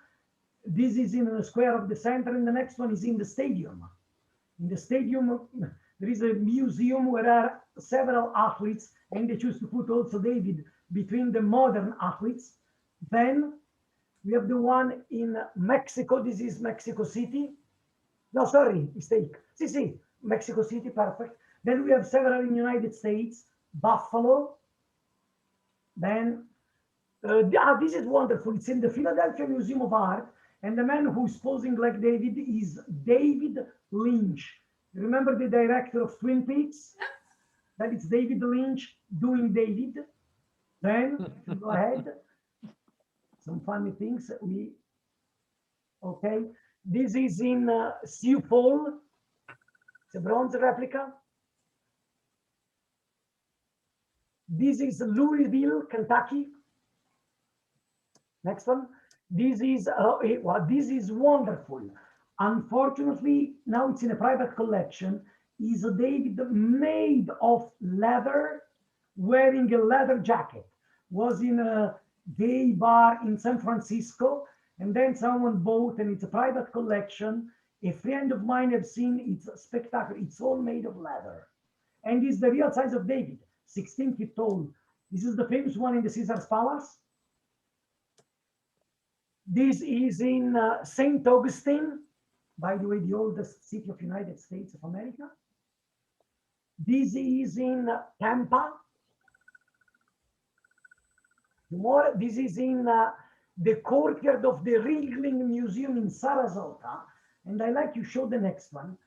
Speaker 2: This is in the square of the center, and the next one is in the stadium. In the stadium, there is a museum where there are several athletes, and they choose to put also David between the modern athletes. Then we have the one in Mexico. This is Mexico City. No, sorry, mistake. See, Mexico City, perfect. Then we have several in the United States, Buffalo. Then, this is wonderful. It's in the Philadelphia Museum of Art. And the man who's posing like David is David Lynch. Remember the director of Twin Peaks? That it's David Lynch doing David. Then, if you go ahead, some funny things. Okay. This is in Sioux Falls. It's a bronze replica. This is Louisville, Kentucky. Next one. This is this is wonderful. Unfortunately, now it's in a private collection. Is a David made of leather, wearing a leather jacket. Was in a gay bar in San Francisco, and then someone bought, and it's a private collection. A friend of mine have seen, it's spectacular. It's all made of leather, and it's the real size of David, 16 feet tall. This is the famous one in the Caesar's Palace. This is in St. Augustine, by the way, the oldest city of United States of America. This is in Tampa. More, this is in the courtyard of the Ringling Museum in Sarasota. And I like to show the next one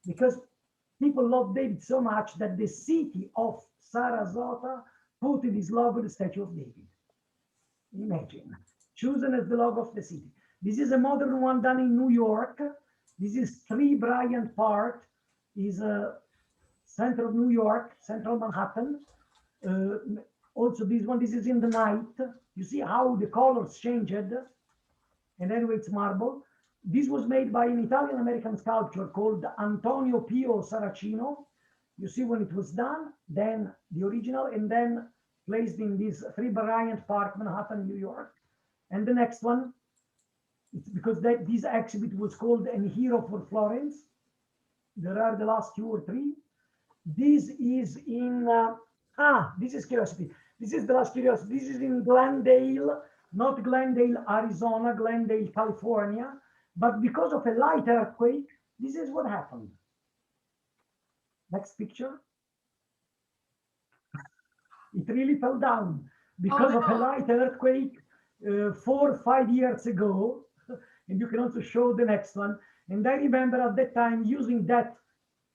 Speaker 2: because people love David so much that the city of Sarasota put this logo, the Statue of David. Imagine, chosen as the logo of the city. This is a modern one done in New York. This is 3 Bryant Park, is a center of New York, central Manhattan. Also this one, this is in the night. You see how the colors changed. And anyway, it's marble. This was made by an Italian-American sculptor called Antonio Pio Saracino. You see when it was done, then the original, and then placed in this 3 Bryant Park, Manhattan, New York. And the next one, it's because this exhibit was called "A Hero for Florence." There are the last 2 or 3. This is in, this is curiosity. This is the last curiosity. This is in Glendale, not Glendale, Arizona, Glendale, California. But because of a light earthquake, this is what happened. Next picture. It really fell down because of a light earthquake 4 or 5 years ago. And you can also show the next one. And I remember at that time using that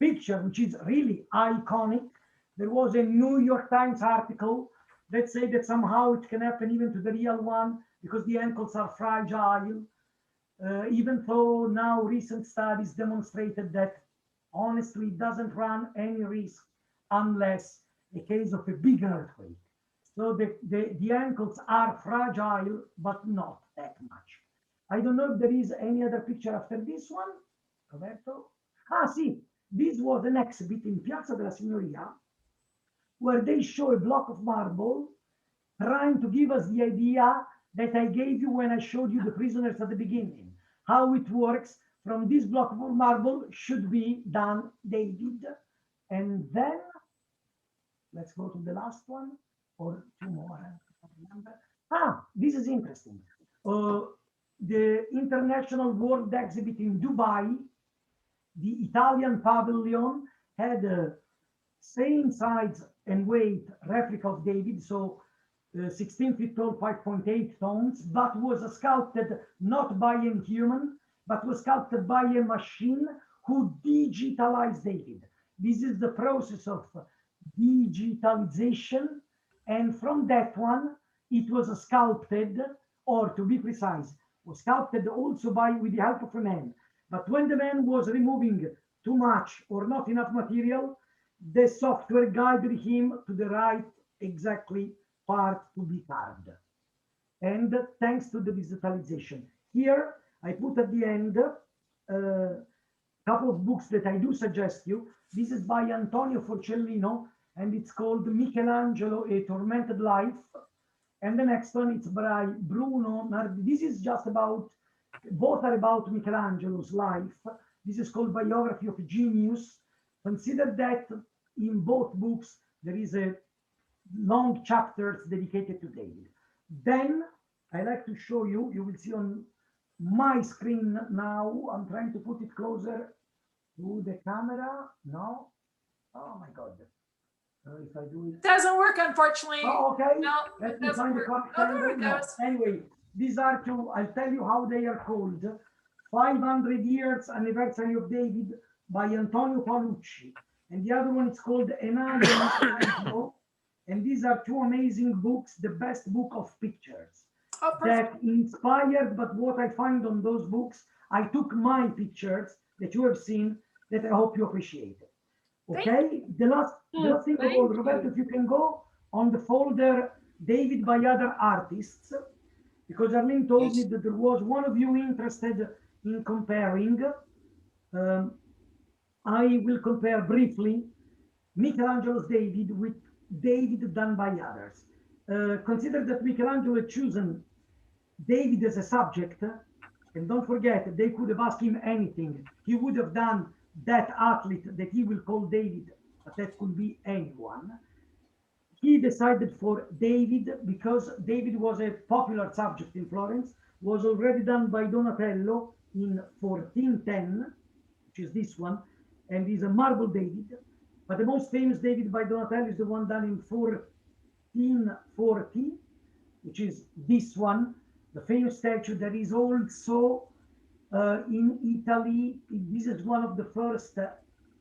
Speaker 2: picture, which is really iconic. There was a New York Times article that said that somehow it can happen even to the real one because the ankles are fragile. Even though now recent studies demonstrated that honestly it doesn't run any risk unless a case of a big earthquake. So the ankles are fragile, but not that much. I don't know if there is any other picture after this one. Roberto? See, this was an exhibit in Piazza della Signoria where they show a block of marble trying to give us the idea that I gave you when I showed you the prisoners at the beginning. How it works from this block of marble should be done David. And then, let's go to the last one, or 2 more, I don't remember. This is interesting. The International World Exhibit in Dubai, the Italian pavilion had a same size and weight replica of David, so 16 feet tall, 5.8 tons, but was sculpted not by a human, but was sculpted by a machine who digitalized David. This is the process of digitalization. And from that one, it was sculpted, or to be precise, was sculpted also with the help of a man. But when the man was removing too much or not enough material, the software guided him to the right exactly part to be carved. And thanks to the digitalization. Here, I put at the end a couple of books that I do suggest you. This is by Antonio Forcellino, and it's called Michelangelo, A Tormented Life. And the next one, it's by Bruno Nardi. This is just about, both are about Michelangelo's life. This is called Biography of a Genius. Consider that in both books, there is a long chapters dedicated to David. Then I like to show you, you will see on my screen now, I'm trying to put it closer to the camera. No, oh my God. If I do it.
Speaker 1: Doesn't work, unfortunately.
Speaker 2: Oh, okay.
Speaker 1: No,
Speaker 2: Let
Speaker 1: it
Speaker 2: me
Speaker 1: doesn't
Speaker 2: find the
Speaker 1: work.
Speaker 2: correct
Speaker 1: Oh, there
Speaker 2: angle.
Speaker 1: it
Speaker 2: No.
Speaker 1: goes.
Speaker 2: Anyway, these are two, I'll tell you how they are called. 500 Years Anniversary of David by Antonio Paolucci. And the other one is called Enigma. And these are two amazing books, the best book of pictures.
Speaker 1: Oh, perfect.
Speaker 2: That inspired, but what I find on those books, I took my pictures that you have seen that I hope you appreciate. Okay, the last thing of all, Roberto, if you can go on the folder David by other artists, because Arlene told me that there was one of you interested in comparing. I will compare briefly Michelangelo's David with David done by others. Consider that Michelangelo had chosen David as a subject, and don't forget, they could have asked him anything. He would have done that athlete that he will call David, but that could be anyone. He decided for David because David was a popular subject in Florence, was already done by Donatello in 1410, which is this one, and is a marble David. But the most famous David by Donatello is the one done in 1440, which is this one, the famous statue that is also in Italy. This is one of the first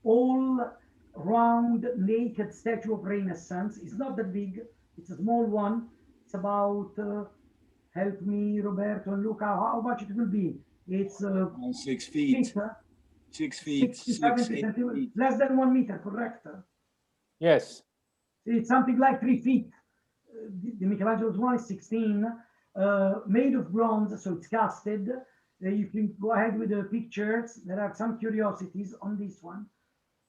Speaker 2: all-round naked statue of Renaissance. It's not that big, it's a small one. It's about, help me, Roberto and Luca, how much it will be? It's
Speaker 4: 6 feet. 6 feet,
Speaker 2: 70 centimeters, less than 1 meter, correct?
Speaker 3: Yes.
Speaker 2: It's something like 3 feet. The Michelangelo's one is 16, made of bronze, so it's casted. You can go ahead with the pictures. There are some curiosities on this one.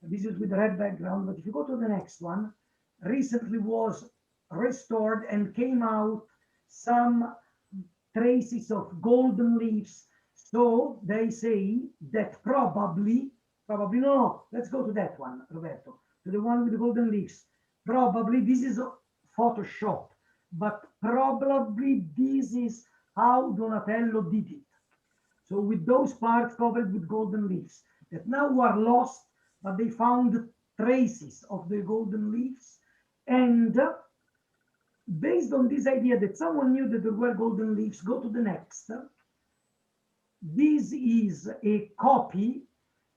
Speaker 2: This is with the red background, but if you go to the next one, recently was restored and came out some traces of golden leaves. So they say that probably no, let's go to that one, Roberto, to the one with the golden leaves. Probably this is Photoshop, but probably this is how Donatello did it. So with those parts covered with golden leaves that now are lost, but they found traces of the golden leaves. And based on this idea that someone knew that there were golden leaves, go to the next. This is a copy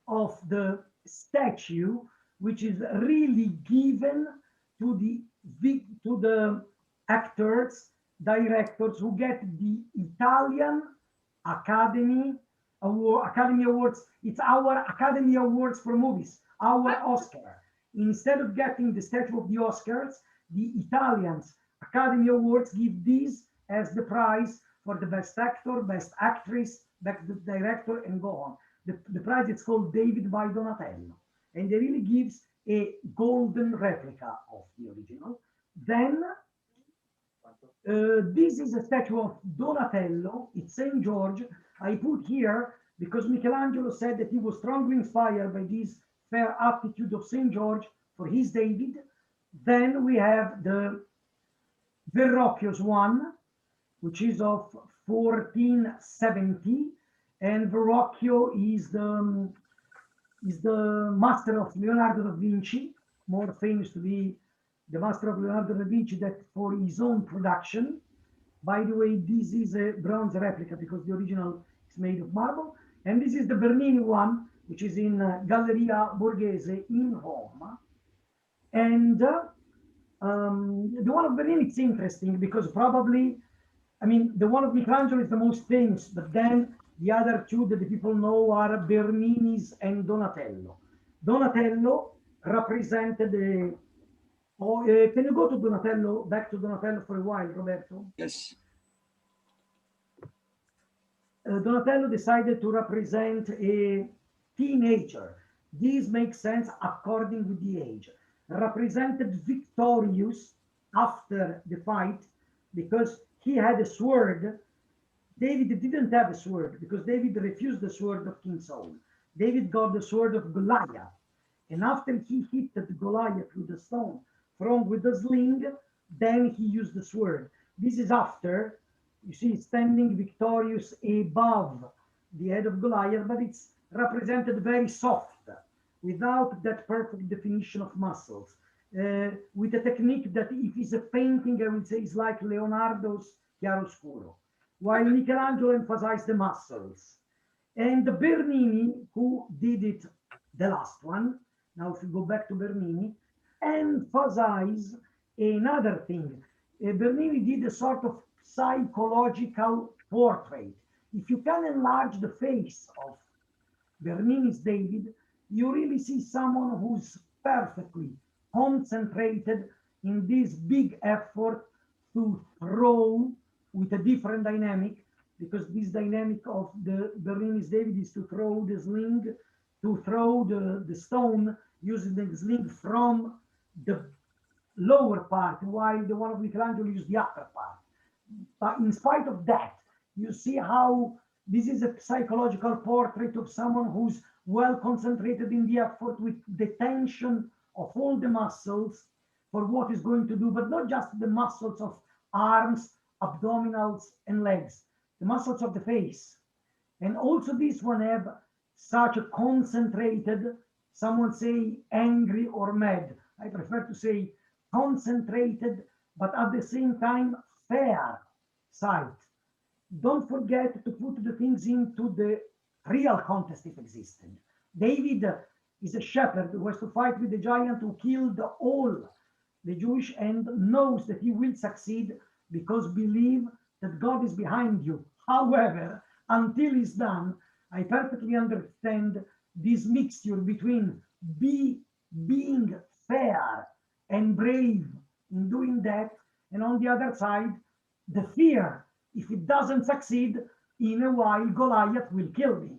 Speaker 2: of the statue, which is really given to the actors, directors who get the Italian Academy Awards. It's our Academy Awards for movies, our Oscar. Instead of getting the statue of the Oscars, the Italians Academy Awards give this as the prize for the best actor, best actress, best director, and go on. The prize is called David by Donatello, and it really gives a golden replica of the original. Then this is a statue of Donatello. It's St. George. I put here because Michelangelo said that he was strongly inspired by this fair aptitude of St. George for his David. Then we have the Verrocchio's one, which is of 1470, and Verrocchio is the master of Leonardo da Vinci, more famous to be the master of Leonardo da Vinci that for his own production. By the way, this is a bronze replica because the original is made of marble. And this is the Bernini one, which is in Galleria Borghese in Rome. And the one of Bernini is interesting because probably, I mean, the one of Michelangelo is the most famous, but then the other two that the people know are Bernini's and Donatello. Donatello represented the. Oh, can you go to Donatello, back to Donatello for a while, Roberto?
Speaker 4: Yes.
Speaker 2: Donatello decided to represent a teenager. This makes sense according with the age. Represented victorious after the fight because he had a sword. David didn't have a sword because David refused the sword of King Saul. David got the sword of Goliath. And after he hit the Goliath with the stone from with the sling, then he used the sword. This is after, you see, standing victorious above the head of Goliath, but it's represented very soft, without that perfect definition of muscles. With a technique that if it's a painting, I would say is like Leonardo's chiaroscuro, while Michelangelo emphasized the muscles. And the Bernini, who did it, the last one, now if you go back to Bernini, emphasize another thing. Bernini did a sort of psychological portrait. If you can enlarge the face of Bernini's David, you really see someone who's perfectly concentrated in this big effort to throw with a different dynamic, because this dynamic of the Bernini's David is to throw the sling, to throw the stone using the sling from the lower part, while the one of Michelangelo used the upper part. But in spite of that, you see how this is a psychological portrait of someone who's well concentrated in the effort with the tension of all the muscles for what he's going to do, but not just the muscles of arms, abdominals, and legs, the muscles of the face. And also this one have such a concentrated, someone say angry or mad. I prefer to say concentrated, but at the same time, fair sight. Don't forget to put the things into the real context if existed. David is a shepherd who has to fight with the giant who killed all the Jewish and knows that he will succeed because believe that God is behind you. However, until it's done, I perfectly understand this mixture between being fair and brave in doing that, and on the other side, the fear. If it doesn't succeed, in a while, Goliath will kill me.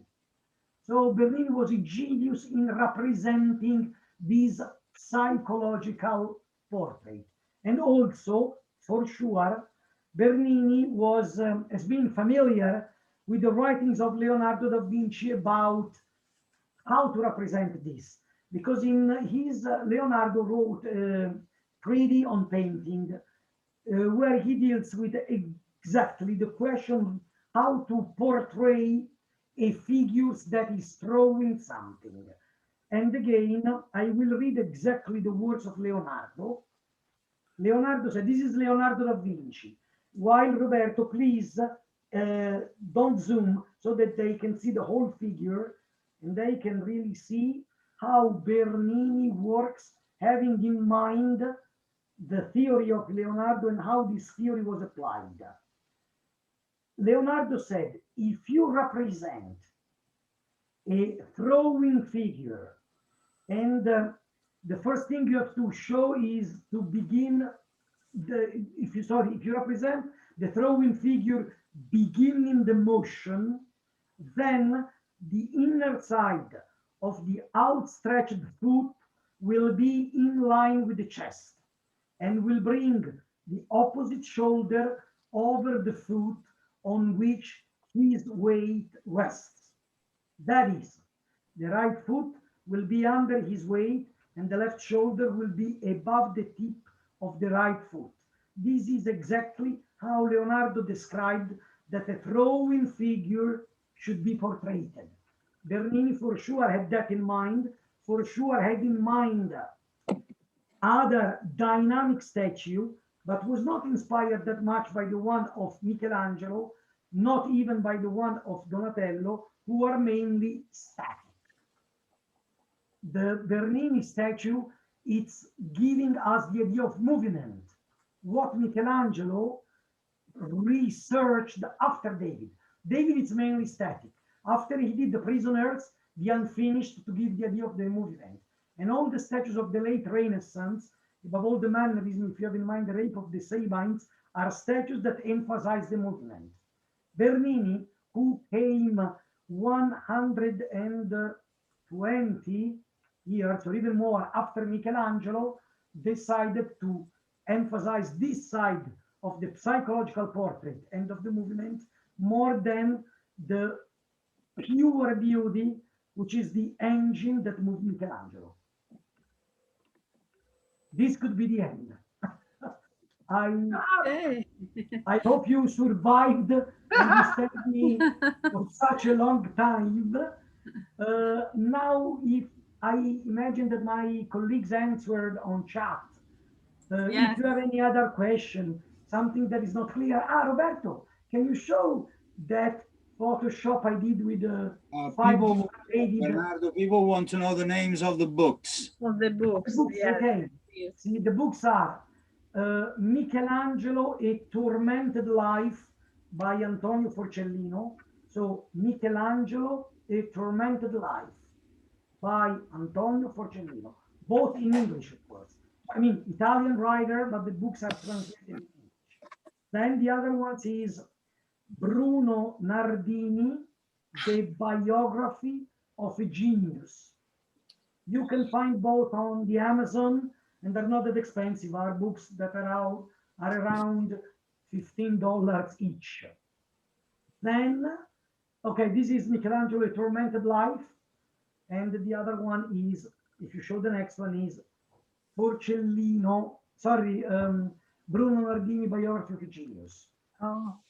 Speaker 2: So Bernini was a genius in representing this psychological portrait. And also, for sure, Bernini was has been familiar with the writings of Leonardo da Vinci about how to represent this. Because in his, Leonardo wrote a treatise on painting, where he deals with exactly the question how to portray a figure that is throwing something. And again, I will read exactly the words of Leonardo. Leonardo said, this is Leonardo da Vinci. While Roberto, please don't zoom so that they can see the whole figure and they can really see how Bernini works, having in mind the theory of Leonardo and how this theory was applied. Leonardo said, if you represent a throwing figure, and the first thing you have to show is to begin if you represent the throwing figure beginning the motion, then the inner side of the outstretched foot will be in line with the chest and will bring the opposite shoulder over the foot on which his weight rests. That is, the right foot will be under his weight and the left shoulder will be above the tip of the right foot. This is exactly how Leonardo described that a throwing figure should be portrayed. Bernini for sure had that in mind, for sure had in mind other dynamic statue, but was not inspired that much by the one of Michelangelo, not even by the one of Donatello, who are mainly static. The Bernini statue, it's giving us the idea of movement, what Michelangelo researched after David. David is mainly static. After he did the prisoners, the unfinished to give the idea of the movement. And all the statues of the late Renaissance, above all the mannerism, if you have in mind the rape of the Sabines, are statues that emphasize the movement. Bernini, who came 120 years or even more after Michelangelo, decided to emphasize this side of the psychological portrait and of the movement more than the pure beauty, which is the engine that moved Michelangelo. This could be the end. I hope you survived and you stayed me for such a long time. Now, if I imagine that my colleagues answered on chat,
Speaker 5: Yes.
Speaker 2: if you have any other question, something that is not clear, Roberto, can you show that Photoshop I did with
Speaker 4: Bernardo, people want to know the names of the books.
Speaker 5: Of the books. Yes.
Speaker 2: Okay.
Speaker 5: Yes.
Speaker 2: See, the books are Michelangelo, A Tormented Life by Antonio Forcellino. So Michelangelo, A Tormented Life by Antonio Forcellino, both in English, of course. I mean, Italian writer, but the books are translated in English. Then the other one is Bruno Nardini, The Biography of a Genius. You can find both on the Amazon, and they're not that expensive. Our books that are around $15 each. Then, okay, this is Michelangelo, A Tormented Life. And the other one is, if you show the next one, is Forcellino, sorry, Bruno Nardini, Biography of a Genius.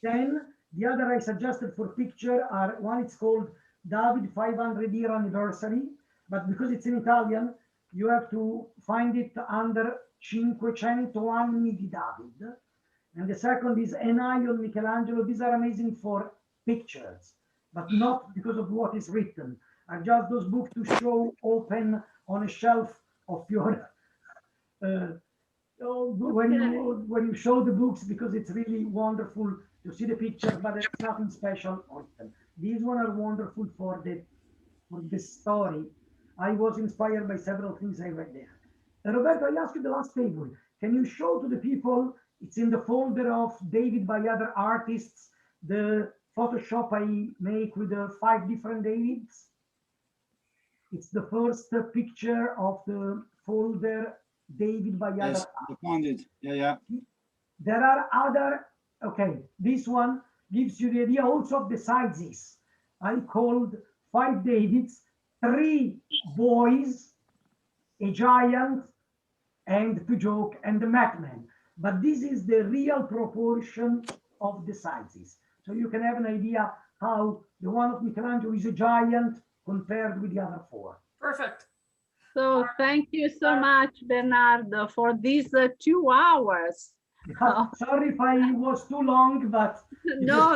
Speaker 2: Then the other I suggested for picture are, one it's called David 500-year anniversary, but because it's in Italian, you have to find it under 500 anni di David. And the second is Enaio Michelangelo. These are amazing for pictures, but not because of what is written. Are just those books to show open on a shelf of your when you show the books, because it's really wonderful to see the picture, but there's nothing special on them. These ones are wonderful for the story. I was inspired by several things I read there. Roberto, I asked you the last table. Can you show to the people, it's in the folder of David by other artists, the Photoshop I make with the 5 different Davids? It's the first picture of the folder David by other
Speaker 4: Yes, I found it. Yeah.
Speaker 2: There are other, okay, this one gives you the idea also of the sizes. I called 5 Davids, 3 boys, a giant, and to joke, and the madman. But this is the real proportion of the sizes. So you can have an idea how the one of Michelangelo is a giant compared with the other 4.
Speaker 1: Perfect.
Speaker 5: So thank you so much, Bernardo, for these 2 hours.
Speaker 2: Sorry if I was too long, but
Speaker 5: No.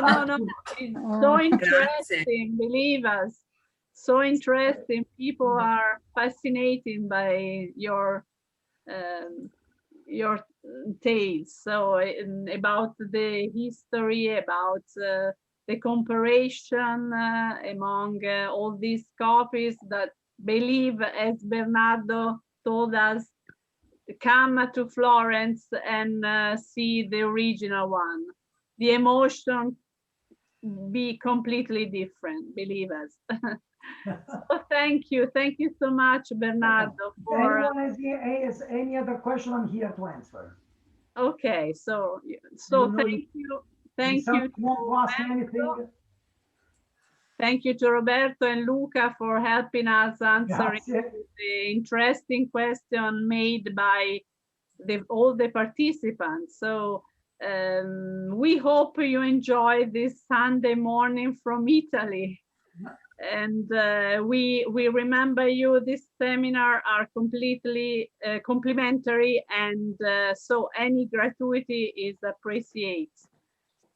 Speaker 5: It's so interesting, believe us. So interesting. People are fascinated by your tales. So about the history, about the comparison among all these copies that, believe, as Bernardo told us, come to Florence and see the original one. The emotion be completely different, believe us. So thank you so much, Bernardo.
Speaker 2: If anyone has any other question, I'm here to answer.
Speaker 5: Okay, so thank you. Thank you to Roberto and Luca for helping us answering the interesting question made by all the participants. So we hope you enjoy this Sunday morning from Italy. And we remember you, this seminar are completely complimentary, and so any gratuity is appreciated.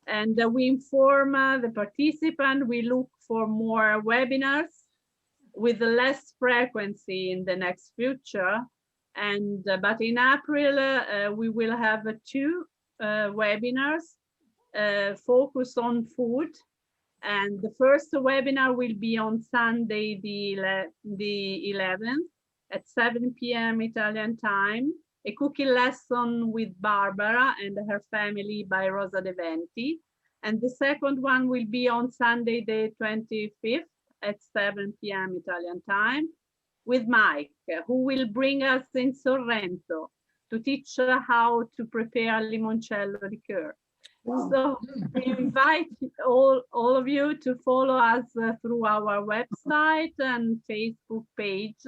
Speaker 5: And we inform the participant, we look for more webinars with less frequency in the next future. And but in April, we will have 2 webinars focused on food. And the first webinar will be on Sunday, the 11th at 7 p.m. Italian time, a cooking lesson with Barbara and her family by Rosa De Venti. And the second one will be on Sunday, the 25th at 7 p.m. Italian time with Mike, who will bring us in Sorrento to teach how to prepare limoncello liqueur. So we invite all of you to follow us through our website and Facebook page.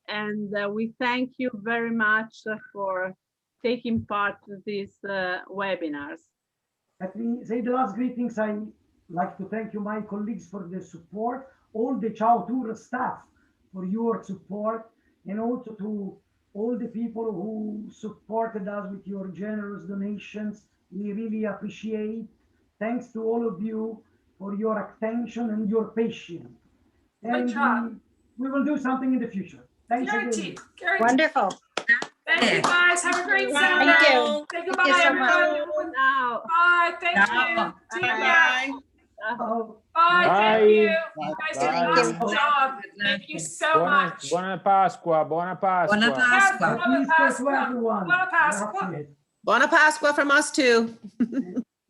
Speaker 5: And we thank you very much for taking part in these webinars.
Speaker 2: Let me say the last greetings. I like to thank you, my colleagues, for the support, all the Ciao Tour staff for your support, and also to all the people who supported us with your generous donations. We really appreciate. Thanks to all of you for your attention and your patience.
Speaker 1: Good job.
Speaker 2: We will do something in the future. Thanks
Speaker 1: Guaranteed.
Speaker 2: again.
Speaker 1: Guaranteed.
Speaker 6: Wonderful.
Speaker 1: Thank you guys. Have a great
Speaker 6: Thank
Speaker 1: Saturday.
Speaker 6: you.
Speaker 1: Say
Speaker 6: Thank you
Speaker 1: goodbye,
Speaker 6: so much.
Speaker 1: everyone.
Speaker 5: Now.
Speaker 1: Bye. Thank you.
Speaker 6: Ciao.
Speaker 1: See you
Speaker 6: Bye.
Speaker 1: back.
Speaker 2: Oh,
Speaker 1: Bye.
Speaker 3: Bye.
Speaker 1: Thank you.
Speaker 4: Bye.
Speaker 1: You guys did an
Speaker 3: Bye.
Speaker 1: awesome job. Thank you so much.
Speaker 3: Buona Pasqua, buona Pasqua.
Speaker 7: Buona Pasqua.
Speaker 2: happy Easter to everyone.
Speaker 1: Buona Pasqua.
Speaker 2: Grazie.
Speaker 7: Buona Pasqua from us too.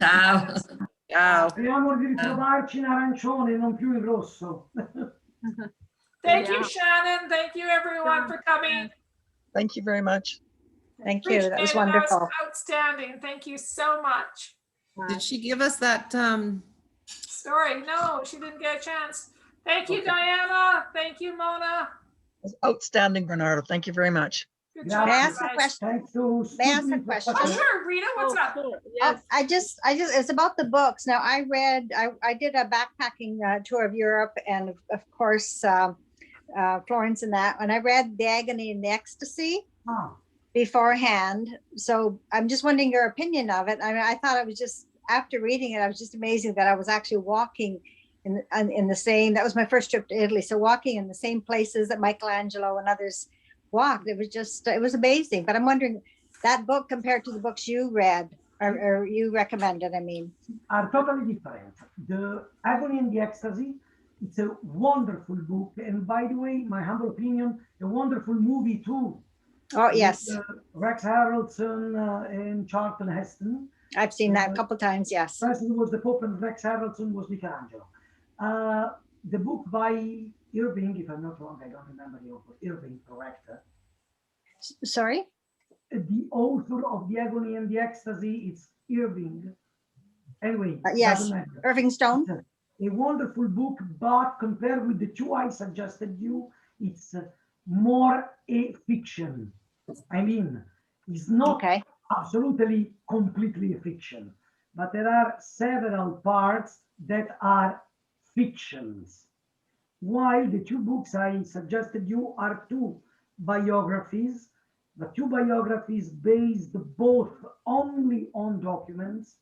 Speaker 6: Ciao.
Speaker 7: Ciao.
Speaker 2: Speriamo di ritrovarci in arancione, non più in rosso.
Speaker 1: Thank you,
Speaker 5: Yeah.
Speaker 1: Shannon. Thank you, everyone, for coming.
Speaker 8: Thank you very much.
Speaker 6: Thank you. That was
Speaker 1: Appreciate it.
Speaker 6: wonderful.
Speaker 1: That was outstanding. Thank you so much.
Speaker 7: Did she give us that?
Speaker 1: Story. No, she didn't get a chance. Thank you,
Speaker 8: Okay.
Speaker 1: Diana. Thank you, Mona.
Speaker 8: It was outstanding, Bernardo. Thank you very much.
Speaker 1: Good
Speaker 2: Yeah.
Speaker 1: job.
Speaker 6: May I ask a
Speaker 1: guys.
Speaker 6: question?
Speaker 2: Thanks to
Speaker 6: May I ask a
Speaker 2: Student
Speaker 6: question?
Speaker 1: Oh, sure. Rita, what's
Speaker 5: Oh,
Speaker 1: up?
Speaker 5: sure.
Speaker 6: Oh,
Speaker 5: Yes.
Speaker 6: I just, it's about the books. Now I did a backpacking tour of Europe and of course, Florence and that, and I read The Agony and the Ecstasy
Speaker 2: Ah,
Speaker 6: beforehand. So I'm just wondering your opinion of it. I mean, I thought it was just, after reading it, I was just amazing that I was actually walking in the same, that was my first trip to Italy. So walking in the same places that Michelangelo and others walked, it was just, it was amazing. But I'm wondering, that book compared to the books you read or you recommended, I mean.
Speaker 2: are totally different. The Agony and the Ecstasy, it's a wonderful book. And by the way, my humble opinion, a wonderful movie too.
Speaker 6: Oh, yes,
Speaker 2: With, Rex Harrelson and Charlton Heston.
Speaker 6: I've seen that a couple times, yes.
Speaker 2: Presley was the Pope and Rex Harrelson was Michelangelo. The book by Irving, if I'm not wrong, I don't remember the author, Irving, correct?
Speaker 6: Sorry?
Speaker 2: The author of The Agony and the Ecstasy, it's Irving. Anyway,
Speaker 6: Yes.
Speaker 2: doesn't matter.
Speaker 6: Irving Stone?
Speaker 2: A wonderful book, but compared with the two I suggested you, it's more a fiction. I mean, it's not
Speaker 6: Okay,
Speaker 2: absolutely completely a fiction, but there are several parts that are fictions. While the two books I suggested you are two biographies, the two biographies based both only on documents,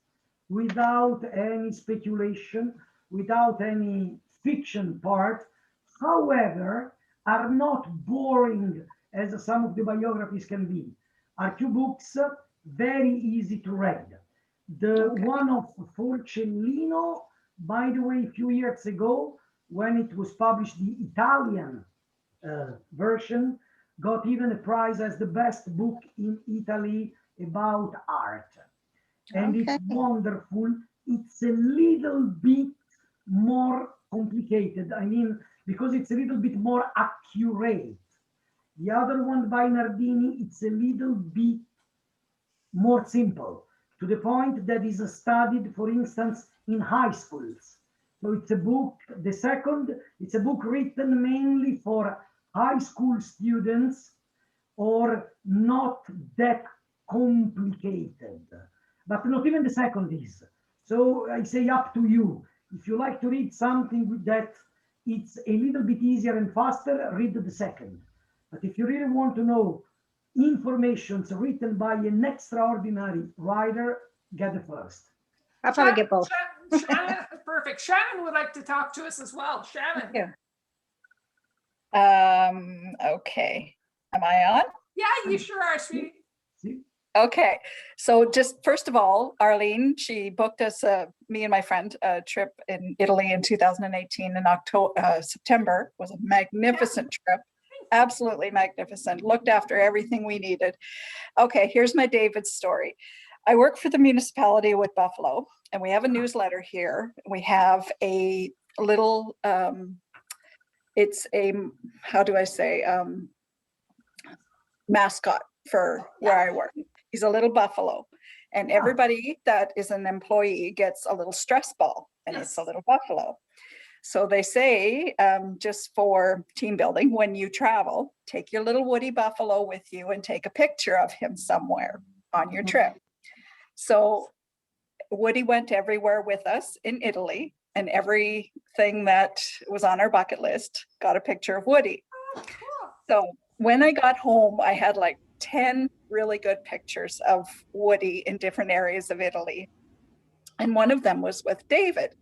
Speaker 2: without any speculation, without any fiction part, however, are not boring as some of the biographies can be. Are two books very easy to read. The
Speaker 6: Okay.
Speaker 2: one of Forcellino, by the way, a few years ago, when it was published, the Italian version, got even a prize as the best book in Italy about art. And it's
Speaker 6: Okay.
Speaker 2: wonderful. It's a little bit more complicated. I mean, because it's a little bit more accurate. The other one by Nardini, it's a little bit more simple, to the point that is studied, for instance, in high schools. So it's a book, the second, it's a book written mainly for high school students or not that complicated. But not even the second is. So I say up to you. If you like to read something that it's a little bit easier and faster, read the second. But if you really want to know information written by an extraordinary writer, get the first.
Speaker 6: I'll probably get both.
Speaker 1: Shannon, perfect. Shannon would like to talk to us as well. Shannon.
Speaker 6: Yeah.
Speaker 9: Okay. Am I on?
Speaker 1: Yeah, you sure are, sweetie.
Speaker 2: See?
Speaker 9: Okay, so just first of all, Arlene, she booked us, me and my friend, a trip in Italy in 2018 in October, September. Was a magnificent trip, absolutely magnificent. Looked after everything we needed. Okay, here's my David story. I work for the municipality with Buffalo, and we have a newsletter here. We have a little, it's a, how do I say, mascot for where I work. He's a little buffalo, and everybody that is an employee gets a little stress ball, and it's a little buffalo. So they say, just for team building, when you travel, take your little woody buffalo with you and take a picture of him somewhere on your trip. So Woody went everywhere with us in Italy, and everything that was on our bucket list got a picture of Woody. So when I got home, I had like 10 really good pictures of Woody in different areas of Italy. And one of them was with David.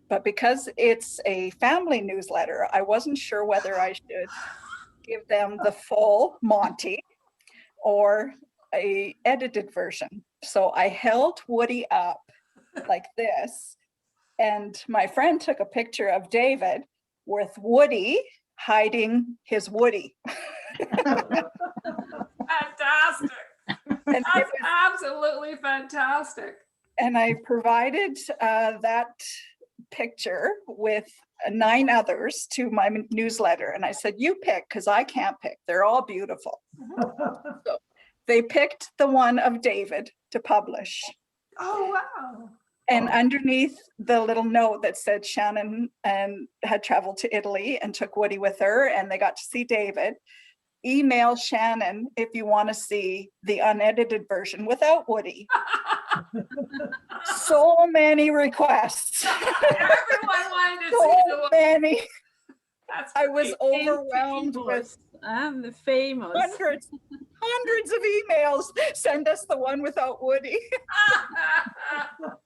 Speaker 9: But because it's a family newsletter, I wasn't sure whether I should give them the full Monty or a edited version. So I held Woody up like this, and my friend took a picture of David with Woody hiding his Woody.
Speaker 1: Fantastic.
Speaker 9: And
Speaker 1: That's absolutely fantastic.
Speaker 9: And I provided that picture with 9 others to my newsletter. And I said, you pick, because I can't pick. They're all beautiful. So they picked the one of David to publish.
Speaker 1: Oh, wow.
Speaker 9: And underneath the little note that said Shannon and had traveled to Italy and took Woody with her, and they got to see David. Email Shannon if you want to see the unedited version without Woody. So many requests.
Speaker 1: Everyone wanted to see
Speaker 9: So
Speaker 1: the one.
Speaker 9: many.
Speaker 1: That's
Speaker 9: I was
Speaker 1: great.
Speaker 9: overwhelmed with
Speaker 5: I'm the famous.
Speaker 9: hundreds of emails. Send us the one without Woody.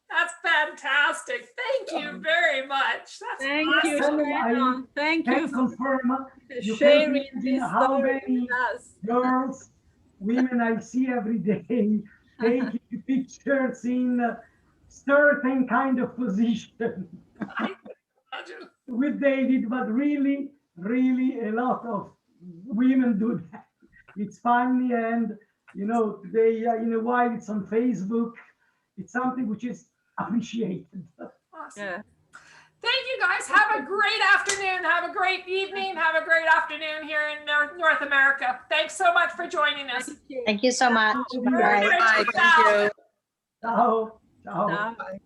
Speaker 1: That's fantastic. Thank you very much. That's
Speaker 5: Thank you,
Speaker 1: awesome.
Speaker 5: Shannon. Thank
Speaker 2: Can
Speaker 5: you for
Speaker 2: confirm you
Speaker 5: sharing
Speaker 2: can imagine
Speaker 5: this
Speaker 2: how
Speaker 5: story
Speaker 2: many
Speaker 5: with us.
Speaker 2: girls, women I see every day taking pictures in certain kind of position with David, but really, really a lot of women do that. It's funny, and you know, they in a while it's on Facebook. It's something which is appreciated.
Speaker 1: Awesome.
Speaker 5: Yeah.
Speaker 1: Thank you guys. Have a great afternoon. Have a great evening. Have a great afternoon here in North America. Thanks so much for joining us.
Speaker 6: Thank you so much.
Speaker 1: Bye.
Speaker 7: Bye, thank you.
Speaker 2: Ciao. Ciao.
Speaker 5: Ciao.
Speaker 7: Bye.